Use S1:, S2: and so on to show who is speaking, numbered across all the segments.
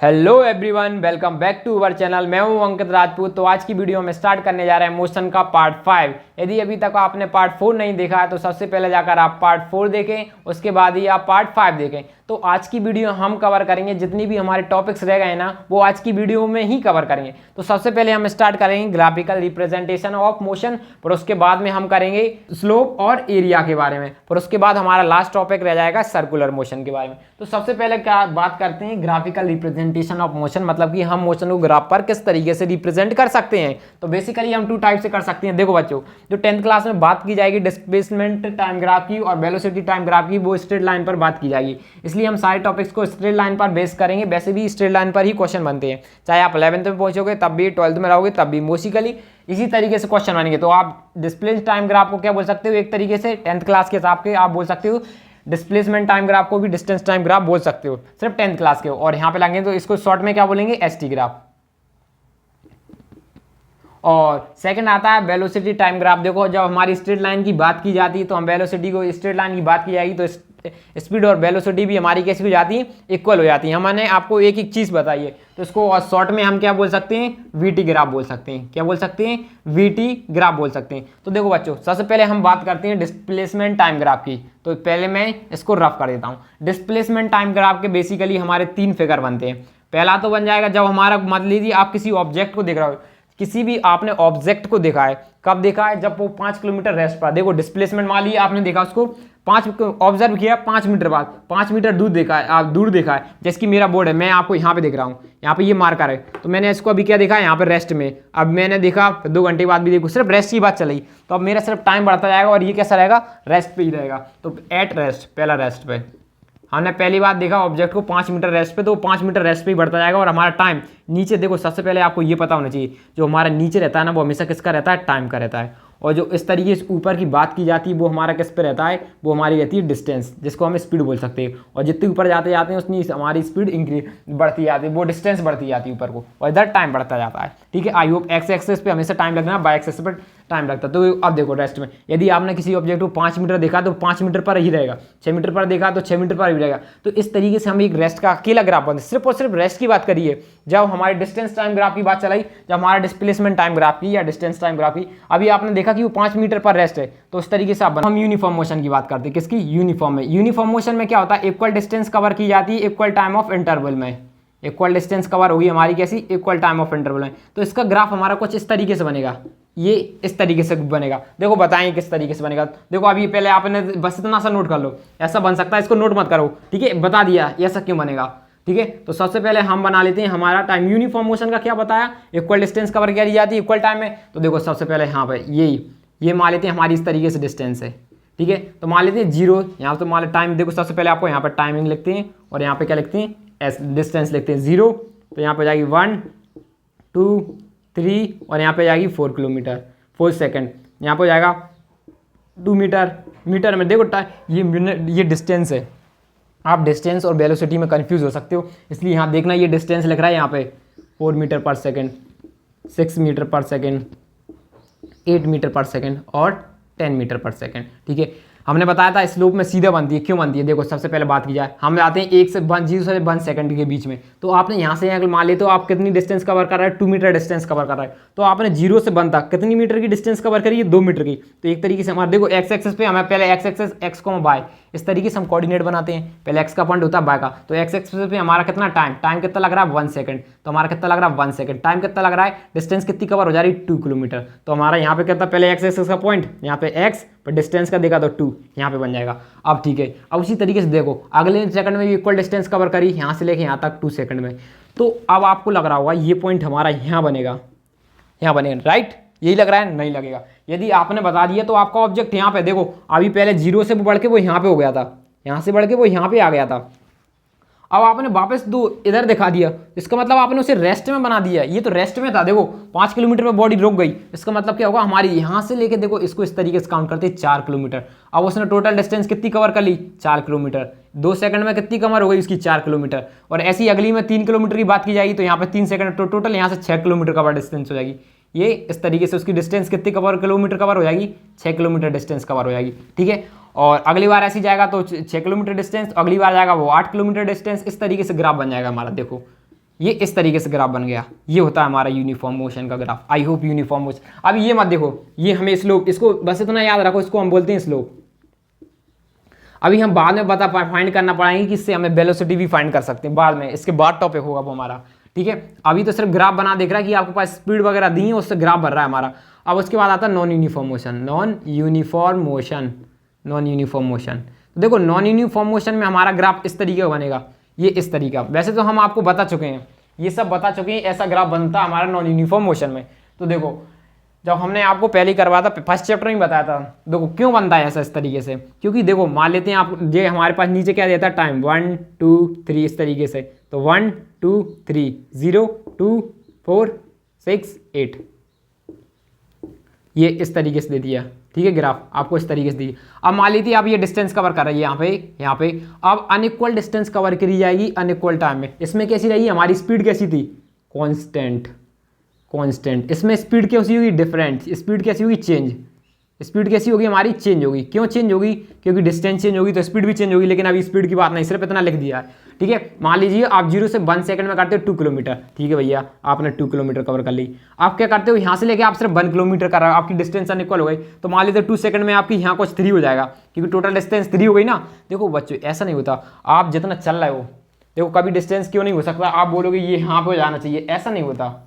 S1: Hello everyone, welcome back to our channel. मैं हूं अंकित राजपूत। तो आज की वीडियो में स्टार्ट करने जा रहे हैं मोशन का पार्ट 5। यदि अभी तक आपने पार्ट 4 नहीं देखा है तो सबसे पहले जाकर आप पार्ट 4 देखें, उसके बाद ही आप पार्ट 5 देखें। तो आज की वीडियो हम कवर करेंगे, जितनी भी हमारे टॉपिक्स रह गए ना वो आज की वीडियो में ही कवर करेंगे। तो सबसे पहले हम स्टार्ट करेंगे ग्राफिकल रिप्रेजेंटेशन ऑफ मोशन, फिर उसके बाद में हम करेंगे स्लोप और एरिया के बारे में, फिर उसके बाद हमारा लास्ट टॉपिक रह जाएगा सर्कुलर मोशन के बारे में। तो सबसे पहले क्या बात करते हैं ग्राफिकल रिप्रेजेंटेशन ऑफ मोशन, मतलब कि हम मोशन को ग्राफ पर किस तरीके से रिप्रेजेंट कर सकते हैं। तो बेसिकली हम 2 टाइप से कर सकते हैं। देखो बच्चों, जो 10th क्लास में बात की जाएगी डिस्प्लेसमेंट टाइम ग्राफ की और वेलोसिटी टाइम ग्राफ की, वो स्ट्रेट लाइन पर बात की जाएगी। इसलिए हम सारे टॉपिक्स को स्ट्रेट लाइन पर बेस करेंगे। वैसे भी स्ट्रेट लाइन पर ही क्वेश्चन बनते हैं, चाहे आप 11th में पहुंचोगे तब भी, 12th में रहोगे तब भी, बेसिकली इसी तरीके से क्वेश्चन बनेंगे। तो आप डिस्प्लेस टाइम ग्राफ को क्या बोल सकते हो, एक तरीके से 10th क्लास के हिसाब के आप बोल सकते हो डिस्प्लेसमेंट टाइम ग्राफ को भी डिस्टेंस टाइम ग्राफ बोल सकते हो, सिर्फ 10th क्लास के हो। और यहाँ पे लगेंगे तो इसको शॉर्ट में क्या बोलेंगे, एसटी ग्राफ। और सेकंड आता है वेलोसिटी टाइम ग्राफ। देखो, जब हमारी स्ट्रेट लाइन की बात की जाती है तो हम वेलोसिटी को, स्ट्रेट लाइन की बात की जाएगी तो स्पीड और वेलोसिटी भी हमारी कैसी हो जाती है, इक्वल हो जाती है। हमने आपको एक एक चीज़ बताई है, तो इसको शॉर्ट में हम क्या बोल सकते हैं, वीटी ग्राफ बोल सकते हैं। क्या बोल सकते हैं, वीटी ग्राफ बोल सकते हैं। तो देखो बच्चों, सबसे पहले हम बात करते हैं डिस्प्लेसमेंट टाइम ग्राफ की। तो पहले मैं इसको रफ कर देता हूँ। डिस्प्लेसमेंट टाइम ग्राफ के बेसिकली हमारे 3 फिगर बनते हैं। पहला तो बन जाएगा जब हमारा, मान लीजिए आप किसी ऑब्जेक्ट को देख रहे हो, किसी भी आपने ऑब्जेक्ट को देखा है, कब देखा है, जब वो 5 किलोमीटर रेस्ट पर। देखो डिस्प्लेसमेंट मान लिया आपने देखा उसको, 5 ऑब्जर्व किया, 5 मीटर बाद 5 मीटर दूर देखा है, आप दूर देखा है। जैसे कि मेरा बोर्ड है, मैं आपको यहाँ पे देख रहा हूँ, यहाँ पे ये मार्कर है, तो मैंने इसको अभी क्या देखा है, यहाँ पे रेस्ट में। अब मैंने देखा 2 घंटे बाद भी देखो, सिर्फ रेस्ट की बात चली, तो अब मेरा सिर्फ टाइम बढ़ता जाएगा और ये कैसा रहेगा, रेस्ट पे ही रहेगा। तो एट रेस्ट, पहला रेस्ट पे हमने पहली बार देखा ऑब्जेक्ट को 5 मीटर रेस्ट पे, तो 5 मीटर रेस्ट पे ही बढ़ता जाएगा। और हमारा टाइम नीचे, देखो सबसे पहले आपको ये पता होना चाहिए, जो हमारा नीचे रहता है ना वो हमेशा किसका रहता है, टाइम का रहता है। और जो इस तरीके से ऊपर की बात की जाती है वो हमारा किस पे रहता है, वो हमारी रहती है डिस्टेंस, जिसको हम स्पीड बोल सकते हैं। और जितने ऊपर जाते जाते हैं उतनी हमारी स्पीड इंक्रीज बढ़ती जाती है, वो डिस्टेंस बढ़ती जाती है ऊपर को, और इधर टाइम बढ़ता जाता है। ठीक है, आई होप एक्स एक्सेस पे हमेशा टाइम लगना, वाई एक्सेस पर टाइम लगता है। तो अब देखो रेस्ट में, यदि आपने किसी ऑब्जेक्ट को 5 मीटर देखा तो 5 मीटर पर ही रहेगा, 6 मीटर पर देखा तो 6 मीटर पर ही रहेगा। तो इस तरीके से हम एक रेस्ट का अकेला ग्राफ बनते, सिर्फ और सिर्फ रेस्ट की बात करिए। जब हमारे डिस्टेंस टाइम ग्राफ की बात चलाई, जब हमारा डिस्प्लेसमेंट टाइम ग्राफ की या डिस्टेंस टाइम ग्राफ की, अभी आपने देखा कि वो 5 मीटर पर रेस्ट है, तो उस तरीके से आप हम यूनिफॉर्म मोशन की बात करते हैं। किसकी, यूनिफॉर्म में। यूनिफॉर्म मोशन में क्या होता है, इक्वल डिस्टेंस कवर की जाती है इक्वल टाइम ऑफ इंटरवल में। इक्वल डिस्टेंस कवर होगी हमारी कैसी, इक्वल टाइम ऑफ इंटरवल में। तो इसका ग्राफ हमारा कुछ इस तरीके से बनेगा, ये इस तरीके से बनेगा। देखो बताएं किस तरीके से बनेगा। देखो अभी पहले आपने बस इतना सा नोट कर लो, ऐसा बन सकता है, इसको नोट मत करो, ठीक है, बता दिया ऐसा क्यों बनेगा। ठीक है, तो सबसे पहले हम बना लेते हैं हमारा टाइम। यूनिफॉर्म मोशन का क्या बताया, इक्वल डिस्टेंस कवर करी जाती है इक्वल टाइम में। तो देखो सबसे पहले यहाँ पे ये मान लेते हैं हमारी इस तरीके से डिस्टेंस है। ठीक है, तो मान लेते हैं 0, यहाँ तो मान लेते टाइम। देखो सबसे पहले आपको यहाँ पर टाइमिंग लिखते हैं और यहाँ पे क्या लिखते हैं, एस डिस्टेंस लिखते हैं 0। तो यहाँ पे जाएगी 1 2 3 और यहाँ पे जाएगी 4 किलोमीटर 4 सेकेंड। यहाँ पे जाएगा 2 मीटर। मीटर में देखो ये डिस्टेंस है। आप डिस्टेंस और वेलोसिटी में कंफ्यूज हो सकते हो, इसलिए यहाँ देखना, ये डिस्टेंस लिख रहा है यहाँ पे 4 मीटर पर सेकेंड, 6 मीटर पर सेकेंड, 8 मीटर पर सेकेंड और 10 मीटर पर सेकेंड। ठीक है, हमने बताया था स्लोप में सीधा बनती है, क्यों बनती है। देखो सबसे पहले बात की जाए, हम आते हैं 1 से 0 से 1 सेकंड के बीच में। तो आपने यहाँ से यहाँ मान ले तो आप कितनी डिस्टेंस कवर कर रहा है, 2 मीटर डिस्टेंस कवर कर रहा है। तो आपने 0 से 1 तक कितनी मीटर की डिस्टेंस कवर करी है, 2 मीटर की। तो एक तरीके से हमारे देखो एक्स एक्सेस पे हमें पहले एक्स एक्सेस एक्स को वाई, इस तरीके से हम कोऑर्डिनेट बनाते हैं। पहले एक्स का पॉइंट होता है वाई का, तो एक्स एक्सेस पे हमारा कितना टाइम कितना लग रहा है, 1 सेकंड। तो हमारा कितना लग रहा है, 1 सेकंड। टाइम कितना लग रहा है, डिस्टेंस कितनी कवर हो जा रही है, 2 किलोमीटर। तो हमारा यहाँ पे कितना, पहले एक्स एक्सेस का पॉइंट, यहाँ पे एक्स पर डिस्टेंस का देखा तो 2 यहाँ पे बन जाएगा। अब ठीक है, अब उसी तरीके से देखो अगले सेकंड में भी इक्वल डिस्टेंस कवर करी, यहाँ से लेके यहाँ तक 2 सेकंड में। तो अब आपको लग रहा होगा ये पॉइंट हमारा यहाँ बनेगा, राइट, यही लग रहा है, नहीं लगेगा। यदि आपने बता दिया तो आपका ऑब्जेक्ट यहाँ पे देखो, अभी पहले 0 से बढ़ के वो यहाँ पे हो गया था, यहाँ से बढ़ के वो यहाँ पे आ गया था। अब आपने वापस इधर दिखा दिया, इसका मतलब आपने उसे रेस्ट में बना दिया। ये तो रेस्ट में था, देखो 5 किलोमीटर में बॉडी रुक गई, इसका मतलब क्या होगा, हमारी यहाँ से लेके देखो इसको इस तरीके से काउंट करते हैं 4 किलोमीटर। अब उसने टोटल डिस्टेंस कितनी कवर कर ली, 4 किलोमीटर। 2 सेकंड में कितनी कवर हो गई उसकी, 4 किलोमीटर। और ऐसी अगली में 3 किलोमीटर की बात की जाएगी तो यहाँ पे 3 सेकंड, तो टोटल यहाँ से 6 किलोमीटर कवर डिस्टेंस हो जाएगी। ये इस तरीके से उसकी डिस्टेंस कितनी किलोमीटर कवर हो जाएगी, 6 किलोमीटर डिस्टेंस कवर हो जाएगी। ठीक है, और अगली बार ऐसी जाएगा तो 6 किलोमीटर डिस्टेंस, अगली बार जाएगा वो 8 किलोमीटर डिस्टेंस। इस तरीके से ग्राफ बन जाएगा हमारा। देखो ये इस तरीके से ग्राफ बन गया, ये होता है हमारा यूनिफॉर्म मोशन का graph. I hope uniform motion. अब ये मत देखो, ये हमें स्लोप, इसको बस इतना याद रखो, इसको हम बोलते हैं स्लोप। अभी हम बाद में फाइंड करना पड़ेंगे कि इससे हमें वेलोसिटी भी फाइंड कर सकते हैं बाद में, इसके बाद टॉपिक होगा वो हमारा, ठीक है। अभी तो सिर्फ ग्राफ बना देख रहा है कि आपके पास स्पीड वगैरह दी है, उससे ग्राफ भर रहा है हमारा। अब उसके बाद आता है non uniform motion. Non uniform motion, non uniform motion, तो देखो नॉन यूनिफॉर्म मोशन में हमारा ग्राफ इस तरीके का बनेगा, ये इस तरीका। वैसे तो हम आपको बता चुके हैं, ये सब बता चुके हैं, ऐसा ग्राफ बनता है हमारा नॉन यूनिफॉर्म मोशन में। तो देखो जब हमने आपको पहले ही करवाया था, फर्स्ट चैप्टर में बताया था, देखो क्यों बनता है ऐसा इस तरीके से, क्योंकि देखो मान लेते हैं आप, ये हमारे पास नीचे क्या देता है टाइम, 1 2 3 इस तरीके से, तो 1 2 3 0 2 4 6 8, ये इस तरीके से दे दिया, ठीक है। ग्राफ आपको इस तरीके से दी। अब मान लीजिए आप ये डिस्टेंस कवर कर रही है यहाँ पे, अब अनइक्वल डिस्टेंस कवर करी जाएगी अनइक्वल टाइम में। इसमें कैसी रहेगी, हमारी स्पीड कैसी थी, कांस्टेंट। इसमें स्पीड कैसी होगी, डिफरेंट। स्पीड कैसी होगी, चेंज। स्पीड कैसी होगी हमारी, चेंज होगी। क्यों चेंज होगी, क्योंकि डिस्टेंस चेंज होगी तो स्पीड भी चेंज होगी। लेकिन अभी स्पीड की बात नहीं, सिर्फ इतना लिख दिया है, ठीक है। मान लीजिए आप 0 से 1 सेकंड में करते हो 2 किलोमीटर, ठीक है भैया, आपने 2 किलोमीटर कवर कर ली। आप क्या करते हो, यहाँ से लेके आप सिर्फ 1 किलोमीटर कर रहे हो, आपकी डिस्टेंस अनइक्वल हो गई, तो मान लीजिए 2 सेकंड में आपकी यहाँ कुछ 3 हो जाएगा, क्योंकि टोटल डिस्टेंस 3 हो गई ना। देखो बच्चों ऐसा नहीं होता, आप जितना चल रहे हो, देखो कभी डिस्टेंस क्यों नहीं हो सकता, आप बोलोगे ये यहाँ पे जाना चाहिए, ऐसा नहीं होता,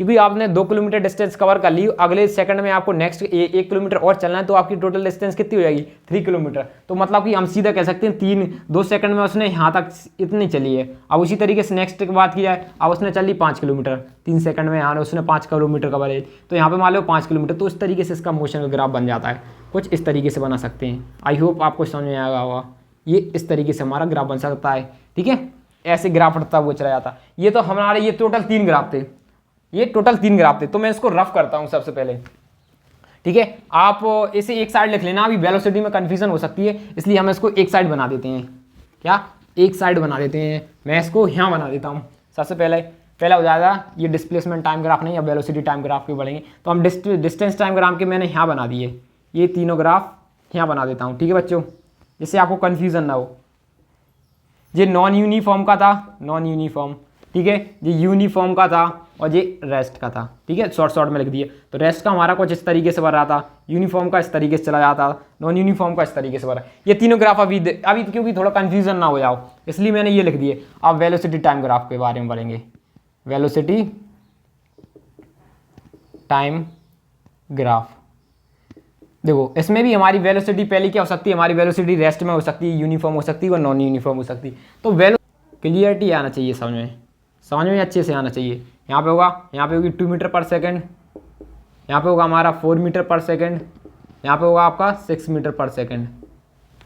S1: क्योंकि आपने 2 किलोमीटर डिस्टेंस कवर कर ली, अगले सेकंड में आपको नेक्स्ट 1 किलोमीटर और चलना है, तो आपकी टोटल डिस्टेंस कितनी हो जाएगी, 3 किलोमीटर। तो मतलब कि हम सीधा कह सकते हैं 2 सेकंड में उसने यहाँ तक इतनी चली है। अब उसी तरीके से नेक्स्ट की बात की जाए, अब उसने चली 5 किलोमीटर, 3 सेकंड में यहाँ उसने 5 किलोमीटर कवर है, तो यहाँ पर मान लो 5 किलोमीटर। तो इस तरीके से इसका मोशन का ग्राफ बन जाता है, कुछ इस तरीके से बना सकते हैं। आई होप आपको समझ में आएगा होगा, ये इस तरीके से हमारा ग्राफ बन सकता है, ठीक है। ऐसे ग्राफ उठता वो चला जाता। ये तो हमारे ये टोटल 3 ग्राफ थे, ये टोटल 3 ग्राफ थे। तो मैं इसको रफ करता हूं सबसे पहले, ठीक है। आप इसे एक साइड लिख लेना, अभी वेलोसिटी में कंफ्यूजन हो सकती है, इसलिए हम इसको एक साइड बना देते हैं। क्या, एक साइड बना देते हैं। मैं इसको यहाँ बना देता हूँ। सबसे पहला हो जाएगा ये डिस्प्लेसमेंट टाइम ग्राफ नहीं, अब वेलोसिटी टाइम ग्राफ के बढ़ेंगे। तो हम डिस्टेंस टाइम ग्राफ के मैंने यहाँ बना दिए, ये तीनों ग्राफ यहाँ बना देता हूँ, ठीक है बच्चों, जिससे आपको कन्फ्यूजन ना हो। ये नॉन यूनिफॉर्म का था, नॉन यूनिफॉर्म, ठीक है। ये यूनिफॉर्म का था और ये रेस्ट का था, ठीक है। शॉर्ट में लिख दिए। तो रेस्ट का हमारा कुछ इस तरीके से बन रहा था, यूनिफॉर्म का इस तरीके से चला जाता, नॉन यूनिफॉर्म का इस तरीके से बन रहा है। ये तीनों ग्राफ अभी क्योंकि थोड़ा कंफ्यूजन ना हो जाओ, इसलिए मैंने ये लिख दिए। अब वेलोसिटी टाइम ग्राफ के बारे में पढ़ेंगे। वेलोसिटी टाइम ग्राफ, देखो इसमें भी हमारी वेलोसिटी पहले क्या हो सकती है, हमारी वेलोसिटी रेस्ट में हो सकती है, यूनिफॉर्म हो सकती है और नॉन यूनिफॉर्म हो सकती है। तो क्लियरिटी आना चाहिए, समझ में अच्छे से आना चाहिए। यहाँ पे होगा, यहाँ पे होगी 2 मीटर पर सेकंड, यहाँ पे होगा हमारा 4 मीटर पर सेकंड, यहाँ पे होगा आपका 6 मीटर पर सेकंड,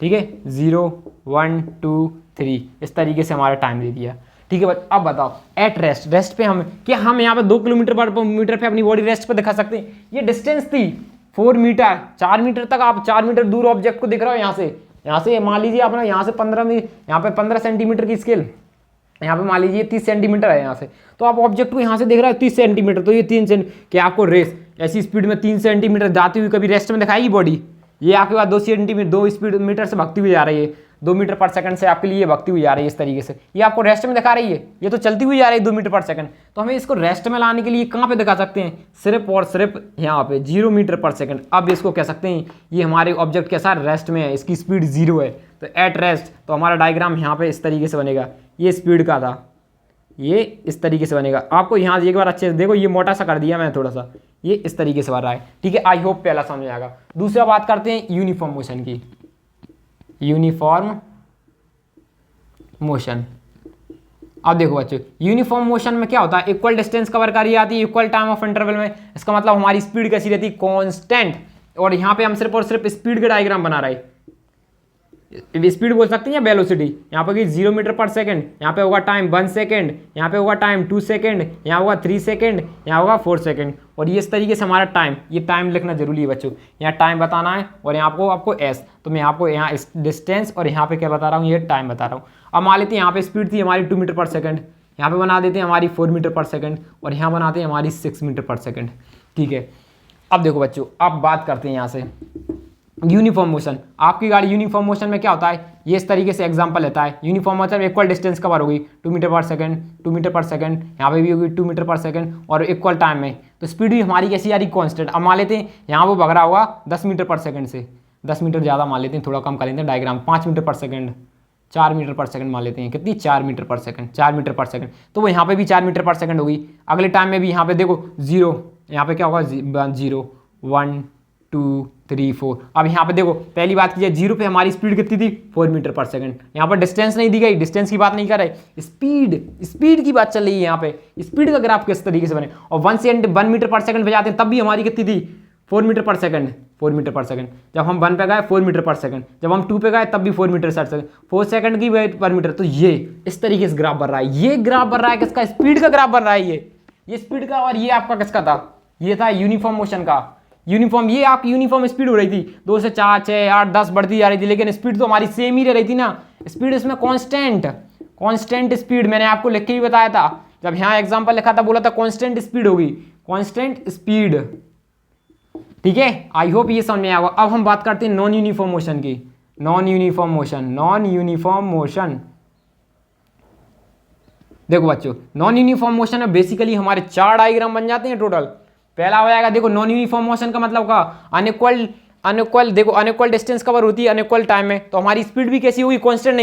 S1: ठीक है। 0 1 2 3 इस तरीके से हमारा टाइम दे दिया, ठीक है। अब बताओ एट रेस्ट पे हम क्या, हम यहाँ पे 2 किलोमीटर पर मीटर पे अपनी बॉडी रेस्ट पे दिखा सकते हैं। ये डिस्टेंस थी 4 मीटर, 4 मीटर तक, आप 4 मीटर दूर ऑब्जेक्ट को दिख रहे हो। यहाँ से मान लीजिए आपने यहाँ से 15 सेंटीमीटर की स्केल, यहाँ पे मान लीजिए 30 सेंटीमीटर है यहाँ से, तो आप ऑब्जेक्ट को यहाँ से देख रहे हो 30 सेंटीमीटर, तो ये 3 सेंटीमीटर कि आपको रेस ऐसी स्पीड में 3 सेंटीमीटर जाती हुई कभी रेस्ट में दिखाएगी बॉडी। ये आपके पास 2 सेंटीमीटर 2 स्पीड मीटर से भगती हुई जा रही है, 2 मीटर पर सेकंड से आपके लिए भगती हुई जा रही है इस तरीके से। ये आपको रेस्ट में दिखा रही है, ये तो चलती हुई जा रही है 2 मीटर पर सेकंड। तो हमें इसको रेस्ट में लाने के लिए कहाँ पे दिखा सकते हैं, सिर्फ और सिर्फ यहाँ पे 0 मीटर पर सेकंड। अब इसको कह सकते हैं ये हमारे ऑब्जेक्ट के साथ रेस्ट में है, इसकी स्पीड 0 है, तो एट रेस्ट। तो हमारा डायग्राम यहाँ पे इस तरीके से बनेगा, ये स्पीड का था, ये इस तरीके से बनेगा। आपको यहाँ एक बार अच्छे से देखो, ये मोटा सा कर दिया मैं थोड़ा सा, ये इस तरीके से बन रहा है, ठीक है। आई होप पहला समझ आएगा। दूसरा बात करते हैं यूनिफॉर्म मोशन की। यूनिफॉर्म मोशन, अब देखो बच्चों यूनिफॉर्म मोशन में क्या होता है, इक्वल डिस्टेंस कवर करी जाती है इक्वल टाइम ऑफ इंटरवल में। इसका मतलब हमारी स्पीड कैसी रहती है, कांस्टेंट। और यहाँ पे हम सिर्फ और सिर्फ स्पीड का डायग्राम बना रहे, स्पीड बोल सकते हैं या वेलोसिटी। यहाँ पे 0 मीटर पर सेकंड, यहाँ पे होगा टाइम 1 सेकंड, यहाँ पे होगा टाइम 2 सेकंड, यहाँ होगा 3 सेकंड, यहाँ होगा 4 सेकंड। और ये इस तरीके से हमारा टाइम, ये टाइम लिखना जरूरी है बच्चों, यहाँ टाइम बताना है और यहाँ आपको एस। तो मैं आपको यहाँ डिस्टेंस और यहाँ पे क्या बता रहा हूँ, ये टाइम बता रहा हूँ। अब मान लेते हैं यहाँ पे स्पीड थी हमारी 2 मीटर पर सेकंड, यहाँ पे बना देते हैं हमारी 4 मीटर पर सेकंड और यहाँ बनाते हैं हमारी 6 मीटर पर सेकंड, ठीक है। अब देखो बच्चों, अब बात करते हैं यहाँ से यूनिफॉर्म मोशन, आपकी गाड़ी यूनिफॉर्म मोशन में क्या होता है, ये इस तरीके से एग्जांपल लेता है। यूनिफॉर्म मोशन में इक्वल डिस्टेंस कवर होगी 2 मीटर पर सेकंड, 2 मीटर पर सेकंड, यहाँ पे भी होगी 2 मीटर पर सेकंड और इक्वल टाइम में। तो स्पीड भी हमारी कैसी आ रही, कॉन्स्टेंट। अब मान लेते हैं यहाँ वो भग रहा होगा 10 मीटर पर सेकंड से, 10 मीटर ज़्यादा मान लेते हैं, थोड़ा कम कर लेते हैं डायग्राम, 5 मीटर पर सेकंड, 4 मीटर पर सेकंड मान लेते हैं, कितनी 4 मीटर पर सेकंड, 4 मीटर पर सेकंड। तो वो यहाँ पे भी 4 मीटर पर सेकंड होगी। अगले टाइम में भी यहाँ पे देखो 0, यहाँ पे क्या होगा 0, 1, 2, 3, 4। अब यहाँ पे देखो पहली बात की जाए 0 पे हमारी स्पीड कितनी थी, 4 मीटर पर सेकंड। यहाँ पर डिस्टेंस नहीं दी गई, डिस्टेंस की बात नहीं कर रहे, स्पीड की बात चल रही है। यहाँ पे स्पीड का ग्राफ किस तरीके से बने, और 1 मीटर पर सेकंड पे जाते हैं तब भी हमारी कितनी थी, 4 मीटर पर सेकंड, 4 मीटर पर सेकंड। जब हम 1 पे गए 4 मीटर पर सेकंड, जब हम 2 पे गए तब भी 4 मीटर पर सेकंड, 4 सेकंड की पर मीटर। तो ये इस तरीके से ग्राफ बन रहा है, ये ग्राफ बन रहा है किसका, स्पीड का ग्राफ बन रहा है ये स्पीड का। और ये आपका किसका था, ये था यूनिफॉर्म मोशन का। यूनिफॉर्म, ये आपकी यूनिफॉर्म स्पीड हो रही थी, 2 से 4, 6, 8, 10 बढ़ती जा रही थी, लेकिन स्पीड तो हमारी सेम ही रह रही थी ना। स्पीड इसमें कांस्टेंट स्पीड, मैंने आपको लिख के भी बताया था जब यहाँ एग्जांपल लिखा था, बोला था कांस्टेंट स्पीड होगी, कांस्टेंट स्पीड। ठीक है, आई होप ये समझ में आएगा। अब हम बात करते हैं नॉन यूनिफॉर्म मोशन की। नॉन यूनिफॉर्म मोशन देखो बच्चों, नॉन यूनिफॉर्म मोशन में बेसिकली हमारे 4 डायग्राम बन जाते हैं टोटल। पहला हो जाएगा, देखो नॉन यूनिफॉर्म मोशन का मतलब का अनइक्वल डिस्टेंस कवर होती है अनइक्वल टाइम में, तो हमारी स्पीड भी कैसी होगी, कांस्टेंट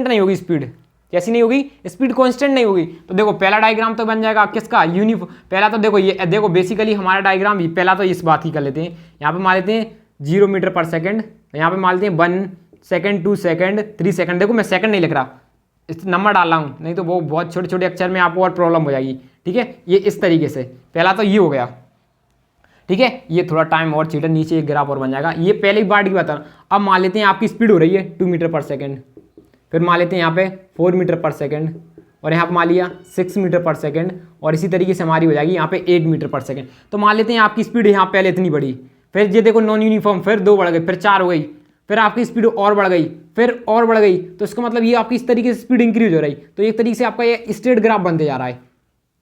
S1: नहीं होगी स्पीड। कैसी नहीं होगी, स्पीड कांस्टेंट नहीं होगी। तो देखो पहला डायग्राम तो बन जाएगा किसका, यूनिफॉर्म। पहला तो देखो ये देखो बेसिकली हमारा डायग्राम पहला तो इस बात ही कर लेते हैं। यहाँ पे मान लेते हैं 0 मीटर पर सेकंड, यहाँ पे मान लेते हैं 1 सेकंड, 2 सेकंड, 3 सेकंड। देखो मैं सेकंड नहीं लिख रहा, इस नंबर डाल रहा हूँ, नहीं तो वो बहुत छोटे छोटे अक्षर में आपको और प्रॉब्लम हो जाएगी। ठीक है, ये इस तरीके से पहला तो ये हो गया। ठीक है, ये थोड़ा टाइम और चीटर नीचे एक ग्राफ और बन जाएगा। ये पहले ही पार्ट की बात है। अब मान लेते हैं आपकी स्पीड हो रही है 2 मीटर पर सेकंड, फिर मान लेते हैं यहाँ पे 4 मीटर पर सेकंड, और यहाँ पे मान लिया 6 मीटर पर सेकंड, और इसी तरीके से हमारी हो जाएगी यहाँ पे 8 मीटर पर सेकंड। तो मान लेते हैं आपकी स्पीड यहाँ पहले इतनी बढ़ी, फिर ये देखो नॉन यूनिफॉर्म, फिर 2 बढ़ गई, फिर 4 हो गई, फिर आपकी स्पीड और बढ़ गई, फिर और बढ़ गई। तो इसका मतलब ये आपकी इस तरीके से स्पीड इंक्रीज हो रही। तो एक तरीके से आपका ये स्ट्रेट ग्राफ बनते जा रहा है,